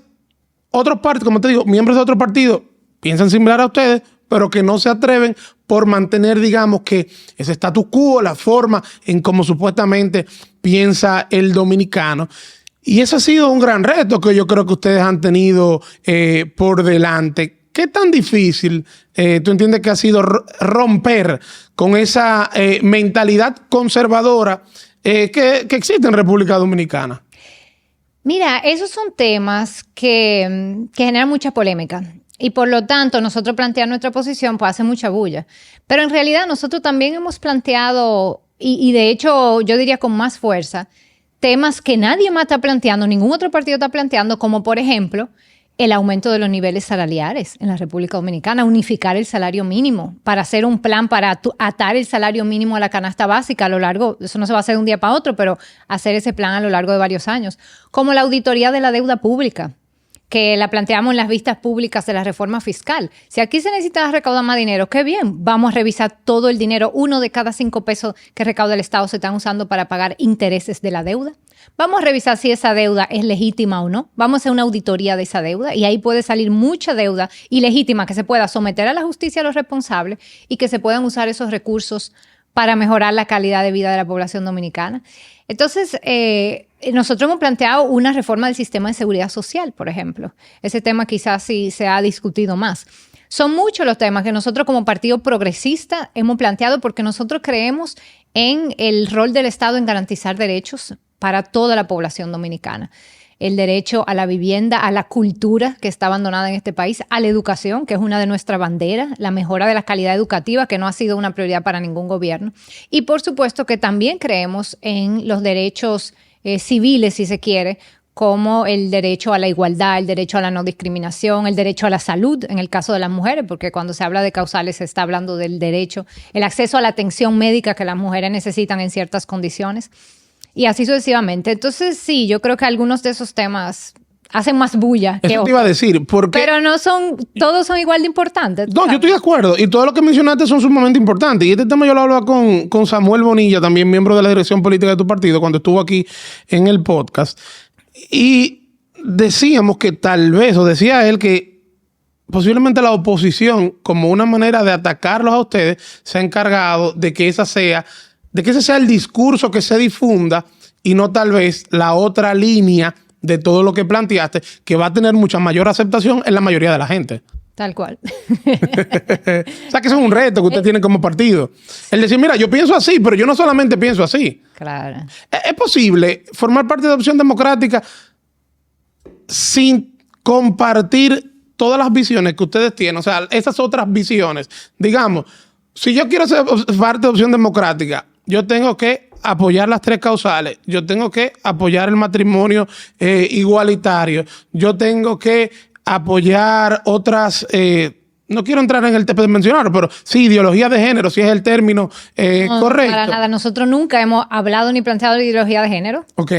otros partidos, como te digo, miembros de otros partidos piensan similar a ustedes, pero que no se atreven por mantener, digamos, que ese status quo, la forma en cómo supuestamente piensa el dominicano. Y ese ha sido un gran reto que yo creo que ustedes han tenido por delante. ¿Qué tan difícil tú entiendes que ha sido romper con esa mentalidad conservadora que existe en República Dominicana? Mira, esos son temas que generan mucha polémica. Y por lo tanto, nosotros plantear nuestra posición pues hace mucha bulla. Pero en realidad nosotros también hemos planteado, y de hecho yo diría con más fuerza, temas que nadie más está planteando, ningún otro partido está planteando, como por ejemplo el aumento de los niveles salariales en la República Dominicana, unificar el salario mínimo para hacer un plan para atar el salario mínimo a la canasta básica a lo largo, eso no se va a hacer de un día para otro, pero hacer ese plan a lo largo de varios años, como la auditoría de la deuda pública, que la planteamos en las vistas públicas de la reforma fiscal. Si aquí se necesita recaudar más dinero, qué bien, vamos a revisar todo el dinero. 1 de cada 5 pesos que recauda el Estado se están usando para pagar intereses de la deuda. Vamos a revisar si esa deuda es legítima o no. Vamos a hacer una auditoría de esa deuda y ahí puede salir mucha deuda ilegítima que se pueda someter a la justicia a los responsables y que se puedan usar esos recursos para mejorar la calidad de vida de la población dominicana. Entonces, nosotros hemos planteado una reforma del sistema de seguridad social, por ejemplo. Ese tema quizás sí se ha discutido más. Son muchos los temas que nosotros como partido progresista hemos planteado porque nosotros creemos en el rol del Estado en garantizar derechos para toda la población dominicana. El derecho a la vivienda, a la cultura que está abandonada en este país, a la educación, que es una de nuestras banderas, la mejora de la calidad educativa, que no ha sido una prioridad para ningún gobierno. Y por supuesto que también creemos en los derechos civiles, si se quiere, como el derecho a la igualdad, el derecho a la no discriminación, el derecho a la salud, en el caso de las mujeres, porque cuando se habla de causales se está hablando del derecho, el acceso a la atención médica que las mujeres necesitan en ciertas condiciones. Y así sucesivamente. Entonces, sí, yo creo que algunos de esos temas hacen más bulla que Eso te iba a decir, porque... Pero no son, todos son igual de importantes. No, yo estoy de acuerdo. Y todo lo que mencionaste son sumamente importantes. Y este tema yo lo hablaba con Samuel Bonilla, también miembro de la dirección política de tu partido, cuando estuvo aquí en el podcast. Y decíamos que tal vez, o decía él, que posiblemente la oposición, como una manera de atacarlos a ustedes, se ha encargado de que ese sea el discurso que se difunda y no tal vez la otra línea de todo lo que planteaste, que va a tener mucha mayor aceptación en la mayoría de la gente. Tal cual. O sea, que eso es un reto que usted tiene como partido. El decir, mira, yo pienso así, pero yo no solamente pienso así. Claro. ¿Es posible formar parte de Opción Democrática sin compartir todas las visiones que ustedes tienen? O sea, esas otras visiones. Digamos, si yo quiero ser parte de Opción Democrática, yo tengo que apoyar las 3 causales, yo tengo que apoyar el matrimonio igualitario, yo tengo que apoyar otras, no quiero entrar en el tema de mencionarlo, pero sí, ideología de género, si es el término no, correcto. Para nada, nosotros nunca hemos hablado ni planteado la ideología de género. Ok.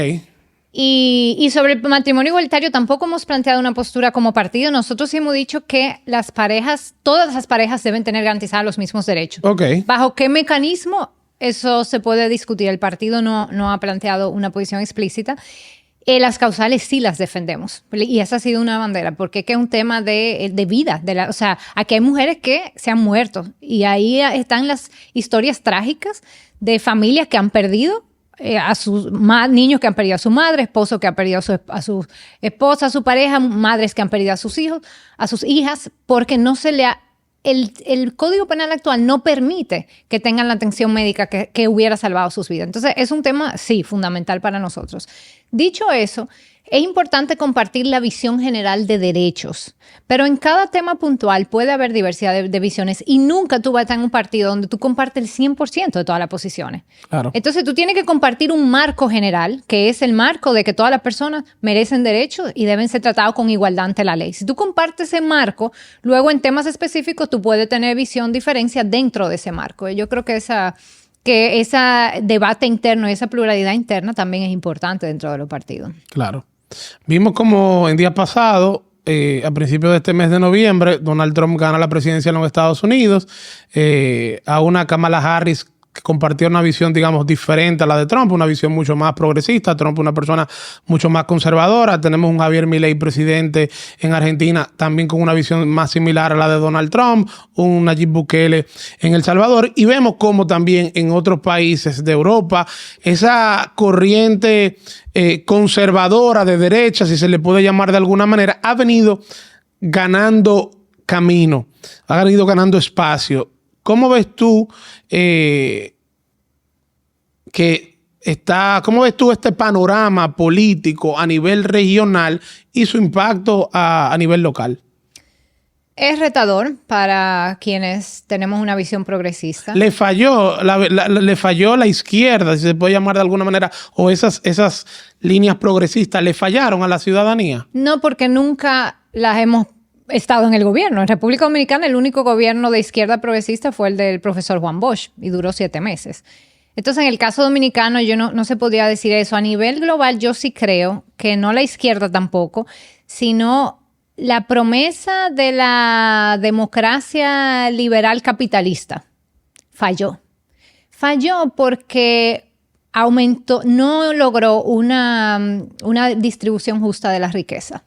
Y sobre el matrimonio igualitario tampoco hemos planteado una postura como partido. Nosotros sí hemos dicho que las parejas, todas las parejas deben tener garantizados los mismos derechos. Ok. ¿Bajo qué mecanismo? Eso se puede discutir. El partido no ha planteado una posición explícita. Las causales sí las defendemos. Y esa ha sido una bandera, porque es que es un tema de vida. O sea, aquí hay mujeres que se han muerto. Y ahí están las historias trágicas de familias que han perdido a sus niños que han perdido a su madre, esposos que han perdido a su esposa, a su pareja, madres que han perdido a sus hijos, a sus hijas, porque no se le ha... El Código Penal actual no permite que tengan la atención médica que hubiera salvado sus vidas. Entonces, es un tema, sí, fundamental para nosotros. Dicho eso, es importante compartir la visión general de derechos, pero en cada tema puntual puede haber diversidad de visiones y nunca tú vas a estar en un partido donde tú compartes el 100% de todas las posiciones. Claro. Entonces, tú tienes que compartir un marco general, que es el marco de que todas las personas merecen derechos y deben ser tratados con igualdad ante la ley. Si tú compartes ese marco, luego en temas específicos tú puedes tener visión diferencia dentro de ese marco. Yo creo que ese debate interno y esa pluralidad interna también es importante dentro de los partidos. Claro. Vimos como en días pasados, a principios de este mes de noviembre, Donald Trump gana la presidencia en los Estados Unidos, a una Kamala Harris que compartió una visión, digamos, diferente a la de Trump, una visión mucho más progresista. Trump, una persona mucho más conservadora. Tenemos un Javier Milei, presidente en Argentina, también con una visión más similar a la de Donald Trump, un Nayib Bukele en El Salvador. Y vemos cómo también en otros países de Europa, esa corriente conservadora de derecha, si se le puede llamar de alguna manera, ha venido ganando camino, ha venido ganando espacio. ¿Cómo ves tú cómo ves tú este panorama político a nivel regional y su impacto a nivel local? Es retador para quienes tenemos una visión progresista. Le falló la izquierda, si se puede llamar de alguna manera, o esas líneas progresistas, ¿le fallaron a la ciudadanía? No, porque nunca las hemos estado en el gobierno. En República Dominicana el único gobierno de izquierda progresista fue el del profesor Juan Bosch y duró 7 meses. Entonces, en el caso dominicano yo no se podría decir eso. A nivel global yo sí creo que no la izquierda tampoco, sino la promesa de la democracia liberal capitalista falló. Falló porque no logró una distribución justa de la riqueza.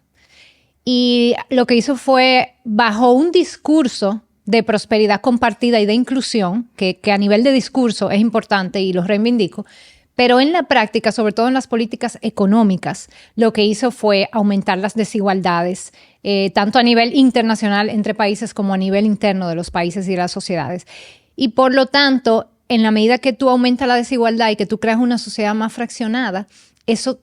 Y lo que hizo fue, bajo un discurso de prosperidad compartida y de inclusión, que a nivel de discurso es importante y lo reivindico, pero en la práctica, sobre todo en las políticas económicas, lo que hizo fue aumentar las desigualdades, tanto a nivel internacional entre países como a nivel interno de los países y de las sociedades. Y por lo tanto, en la medida que tú aumentas la desigualdad y que tú creas una sociedad más fraccionada, eso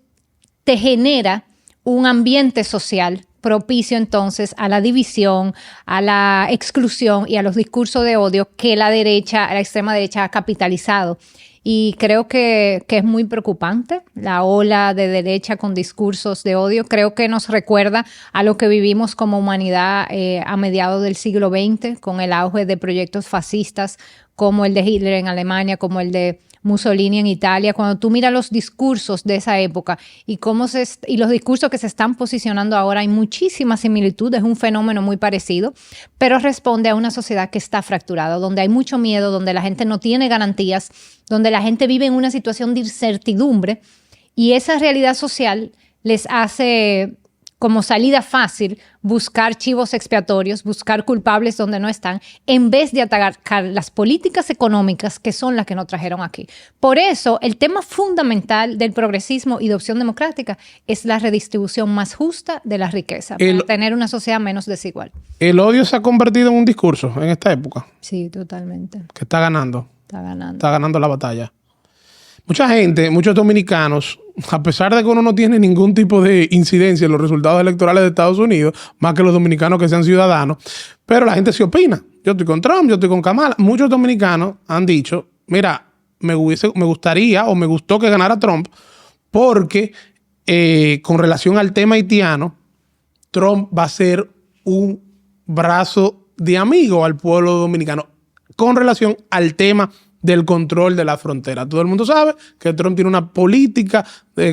te genera un ambiente social propicio entonces a la división, a la exclusión y a los discursos de odio que la extrema derecha ha capitalizado. Y creo que es muy preocupante la ola de derecha con discursos de odio. Creo que nos recuerda a lo que vivimos como humanidad a mediados del siglo XX, con el auge de proyectos fascistas como el de Hitler en Alemania, como el de Mussolini en Italia. Cuando tú miras los discursos de esa época y los discursos que se están posicionando ahora, hay muchísimas similitudes, es un fenómeno muy parecido, pero responde a una sociedad que está fracturada, donde hay mucho miedo, donde la gente no tiene garantías, donde la gente vive en una situación de incertidumbre, y esa realidad social les hace como salida fácil buscar chivos expiatorios, buscar culpables donde no están, en vez de atacar las políticas económicas que son las que nos trajeron aquí. Por eso, el tema fundamental del progresismo y de Opción Democrática es la redistribución más justa de la riqueza, para tener una sociedad menos desigual. ¿El odio se ha convertido en un discurso en esta época? Sí, totalmente. Que está ganando. Está ganando. Está ganando la batalla. Mucha gente, muchos dominicanos, a pesar de que uno no tiene ningún tipo de incidencia en los resultados electorales de Estados Unidos, más que los dominicanos que sean ciudadanos, pero la gente sí opina. Yo estoy con Trump, yo estoy con Kamala. Muchos dominicanos han dicho, mira, me gustaría o me gustó que ganara Trump porque con relación al tema haitiano, Trump va a ser un brazo de amigo al pueblo dominicano con relación al tema del control de la frontera. Todo el mundo sabe que Trump tiene una política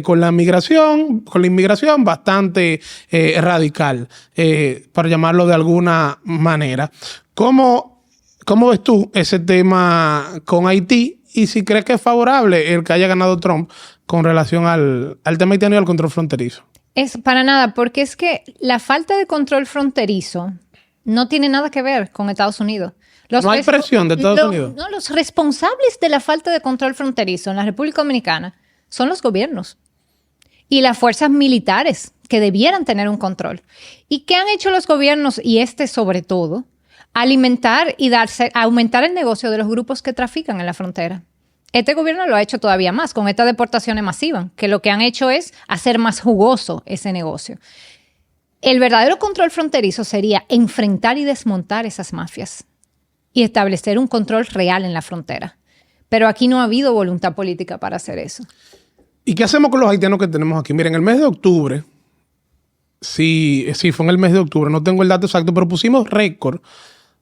con la inmigración bastante radical, para llamarlo de alguna manera. ¿Cómo ves tú ese tema con Haití? Y si crees que es favorable el que haya ganado Trump con relación al tema haitiano y al control fronterizo. Es para nada, porque es que la falta de control fronterizo no tiene nada que ver con Estados Unidos. No hay presión de Estados Unidos. No, los responsables de la falta de control fronterizo en la República Dominicana son los gobiernos y las fuerzas militares que debieran tener un control. ¿Y qué han hecho los gobiernos, y sobre todo? Alimentar y aumentar el negocio de los grupos que trafican en la frontera. Este gobierno lo ha hecho todavía más con estas deportaciones masivas, que lo que han hecho es hacer más jugoso ese negocio. El verdadero control fronterizo sería enfrentar y desmontar esas mafias y establecer un control real en la frontera. Pero aquí no ha habido voluntad política para hacer eso. ¿Y qué hacemos con los haitianos que tenemos aquí? Miren, el mes de octubre, sí, fue en el mes de octubre, no tengo el dato exacto, pero pusimos récord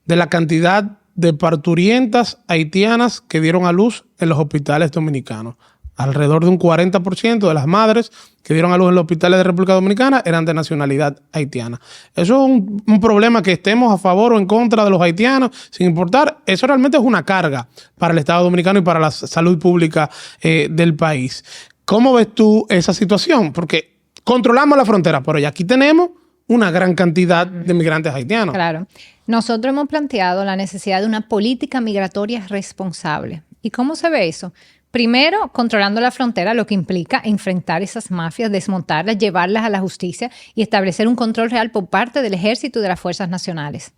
de la cantidad de parturientas haitianas que dieron a luz en los hospitales dominicanos. Alrededor de un 40% de las madres que dieron a luz en los hospitales de República Dominicana eran de nacionalidad haitiana. Eso es un problema, que estemos a favor o en contra de los haitianos, sin importar. Eso realmente es una carga para el Estado dominicano y para la salud pública del país. ¿Cómo ves tú esa situación? Porque controlamos la frontera, pero ya aquí tenemos una gran cantidad de migrantes haitianos. Claro. Nosotros hemos planteado la necesidad de una política migratoria responsable. ¿Y cómo se ve eso? Primero, controlando la frontera, lo que implica enfrentar esas mafias, desmontarlas, llevarlas a la justicia y establecer un control real por parte del ejército y de las fuerzas nacionales.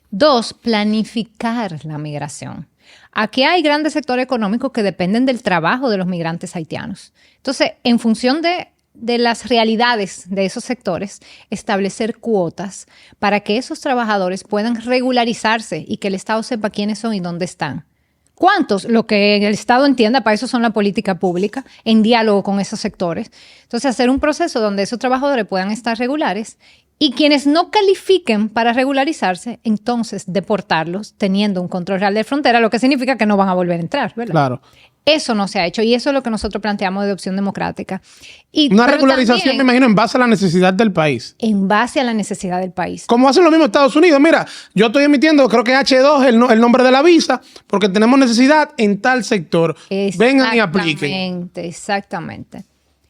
2, planificar la migración. Aquí hay grandes sectores económicos que dependen del trabajo de los migrantes haitianos. Entonces, en función de las realidades de esos sectores, establecer cuotas para que esos trabajadores puedan regularizarse y que el Estado sepa quiénes son y dónde están. ¿Cuántos? Lo que el Estado entienda, para eso son la política pública, en diálogo con esos sectores. Entonces, hacer un proceso donde esos trabajadores puedan estar regulares y quienes no califiquen para regularizarse, entonces deportarlos teniendo un control real de frontera, lo que significa que no van a volver a entrar, ¿verdad? Claro. Eso no se ha hecho y eso es lo que nosotros planteamos de Opción Democrática. Una regularización, también, me imagino, en base a la necesidad del país. En base a la necesidad del país. Como hacen lo mismo Estados Unidos. Mira, yo estoy emitiendo, creo que H2 el nombre de la visa, porque tenemos necesidad en tal sector. Vengan y apliquen. Exactamente.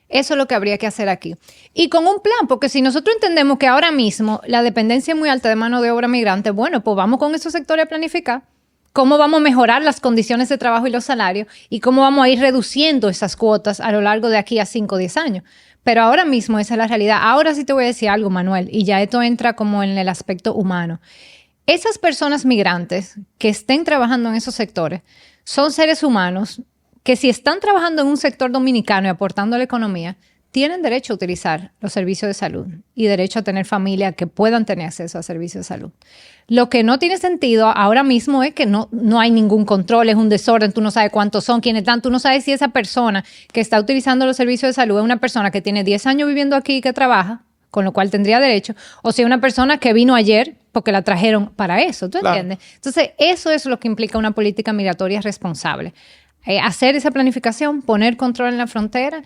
Eso es lo que habría que hacer aquí. Y con un plan, porque si nosotros entendemos que ahora mismo la dependencia es muy alta de mano de obra migrante, bueno, pues vamos con esos sectores a planificar cómo vamos a mejorar las condiciones de trabajo y los salarios y cómo vamos a ir reduciendo esas cuotas a lo largo de aquí a 5 o 10 años. Pero ahora mismo esa es la realidad. Ahora sí te voy a decir algo, Manuel, y ya esto entra como en el aspecto humano. esas personas migrantes que estén trabajando en esos sectores son seres humanos que si están trabajando en un sector dominicano y aportando a la economía, tienen derecho a utilizar los servicios de salud y derecho a tener familia que puedan tener acceso a servicios de salud. Lo que no tiene sentido ahora mismo es que no hay ningún control, es un desorden, tú no sabes cuántos son, quiénes están, tú no sabes si esa persona que está utilizando los servicios de salud es una persona que tiene 10 años viviendo aquí y que trabaja, con lo cual tendría derecho, o si es una persona que vino ayer porque la trajeron para eso, ¿tú entiendes? Claro. Entonces, eso es lo que implica una política migratoria responsable. Hacer esa planificación, poner control en la frontera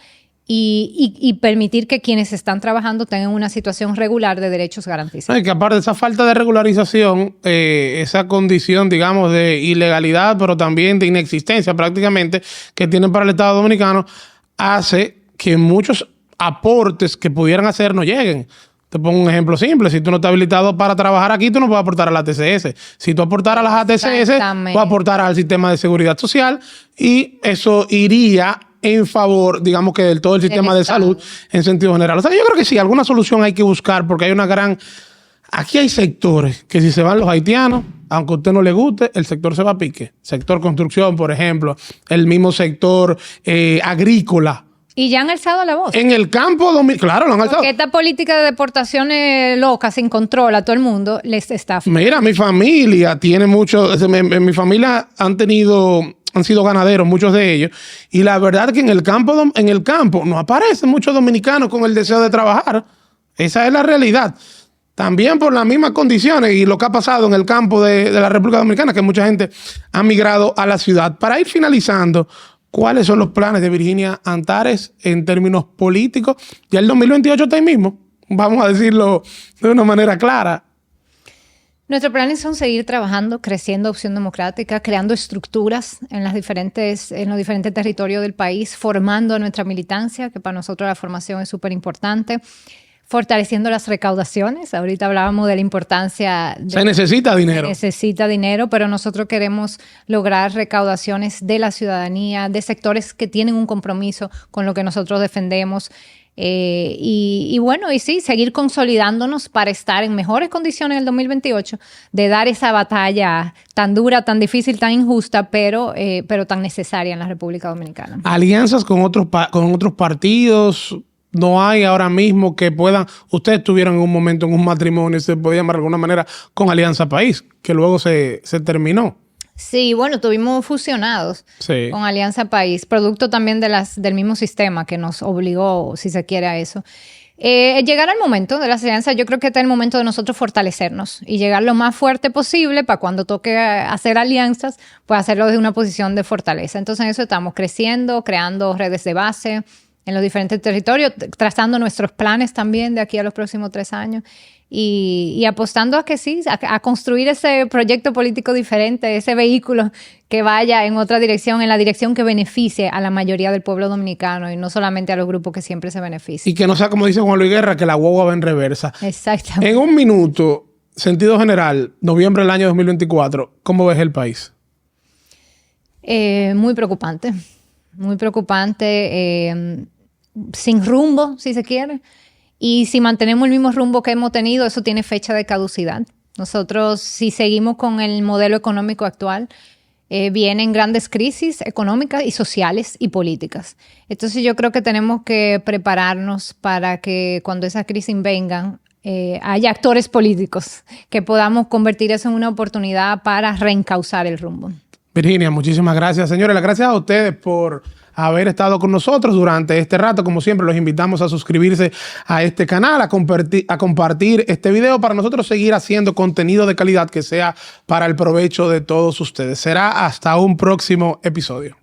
y permitir que quienes están trabajando tengan una situación regular de derechos garantizados. Que aparte de esa falta de regularización, esa condición, digamos, de ilegalidad, pero también de inexistencia prácticamente que tienen para el Estado Dominicano, hace que muchos aportes que pudieran hacer no lleguen. Te pongo un ejemplo simple. Si tú no estás habilitado para trabajar aquí, tú no puedes aportar a la ATCS. Si tú aportaras a las ATCS, tú aportarás al sistema de seguridad social y eso iría en favor, digamos, que del todo el sistema de salud en sentido general. O sea, yo creo que sí, alguna solución hay que buscar porque hay una gran... Aquí hay sectores que si se van los haitianos, aunque a usted no le guste, el sector se va a pique. Sector construcción, por ejemplo, el mismo sector agrícola. Y ya han alzado la voz. En el campo, claro, lo han alzado. Porque esta política de deportaciones locas, sin control a todo el mundo, les está... Mira, mi familia tiene mucho... En mi familia han sido ganaderos, muchos de ellos. Y la verdad que en el campo no aparecen muchos dominicanos con el deseo de trabajar. Esa es la realidad. También por las mismas condiciones y lo que ha pasado en el campo de la República Dominicana, que mucha gente ha migrado a la ciudad. Para ir finalizando... ¿Cuáles son los planes de Virginia Antares en términos políticos? Ya el 2028 está ahí mismo. Vamos a decirlo de una manera clara. Nuestros planes son seguir trabajando, creciendo Opción Democrática, creando estructuras en los diferentes territorios del país, formando a nuestra militancia, que para nosotros la formación es súper importante. Fortaleciendo las recaudaciones. Ahorita hablábamos de la importancia... Se necesita dinero. Se necesita dinero, pero nosotros queremos lograr recaudaciones de la ciudadanía, de sectores que tienen un compromiso con lo que nosotros defendemos. Y sí, seguir consolidándonos para estar en mejores condiciones en el 2028, de dar esa batalla tan dura, tan difícil, tan injusta, pero tan necesaria en la República Dominicana. Alianzas con otros partidos... No hay ahora mismo que puedan... Ustedes estuvieron en un momento en un matrimonio, se podía llamar de alguna manera, con Alianza País, que luego se terminó. Sí, bueno, estuvimos fusionados con Alianza País, producto también del mismo sistema que nos obligó, si se quiere, a eso. Llegar al momento de las alianzas, yo creo que está el momento de nosotros fortalecernos y llegar lo más fuerte posible para cuando toque hacer alianzas, pues hacerlo desde una posición de fortaleza. Entonces en eso estamos creciendo, creando redes de base en los diferentes territorios, trazando nuestros planes también de aquí a los próximos 3 años y apostando a que sí, a construir ese proyecto político diferente, ese vehículo que vaya en otra dirección, en la dirección que beneficie a la mayoría del pueblo dominicano y no solamente a los grupos que siempre se benefician. Y que no sea como dice Juan Luis Guerra, que la guagua va en reversa. Exactamente. En un minuto, sentido general, noviembre del año 2024, ¿cómo ves el país? Muy preocupante. Muy preocupante. Sin rumbo, si se quiere. Y si mantenemos el mismo rumbo que hemos tenido, eso tiene fecha de caducidad. Nosotros, si seguimos con el modelo económico actual, vienen grandes crisis económicas y sociales y políticas. Entonces yo creo que tenemos que prepararnos para que cuando esas crisis vengan, haya actores políticos que podamos convertir eso en una oportunidad para reencauzar el rumbo. Virginia, muchísimas gracias. Señores, las gracias a ustedes por haber estado con nosotros durante este rato. Como siempre, los invitamos a suscribirse a este canal, a compartir este video para nosotros seguir haciendo contenido de calidad que sea para el provecho de todos ustedes. Será hasta un próximo episodio.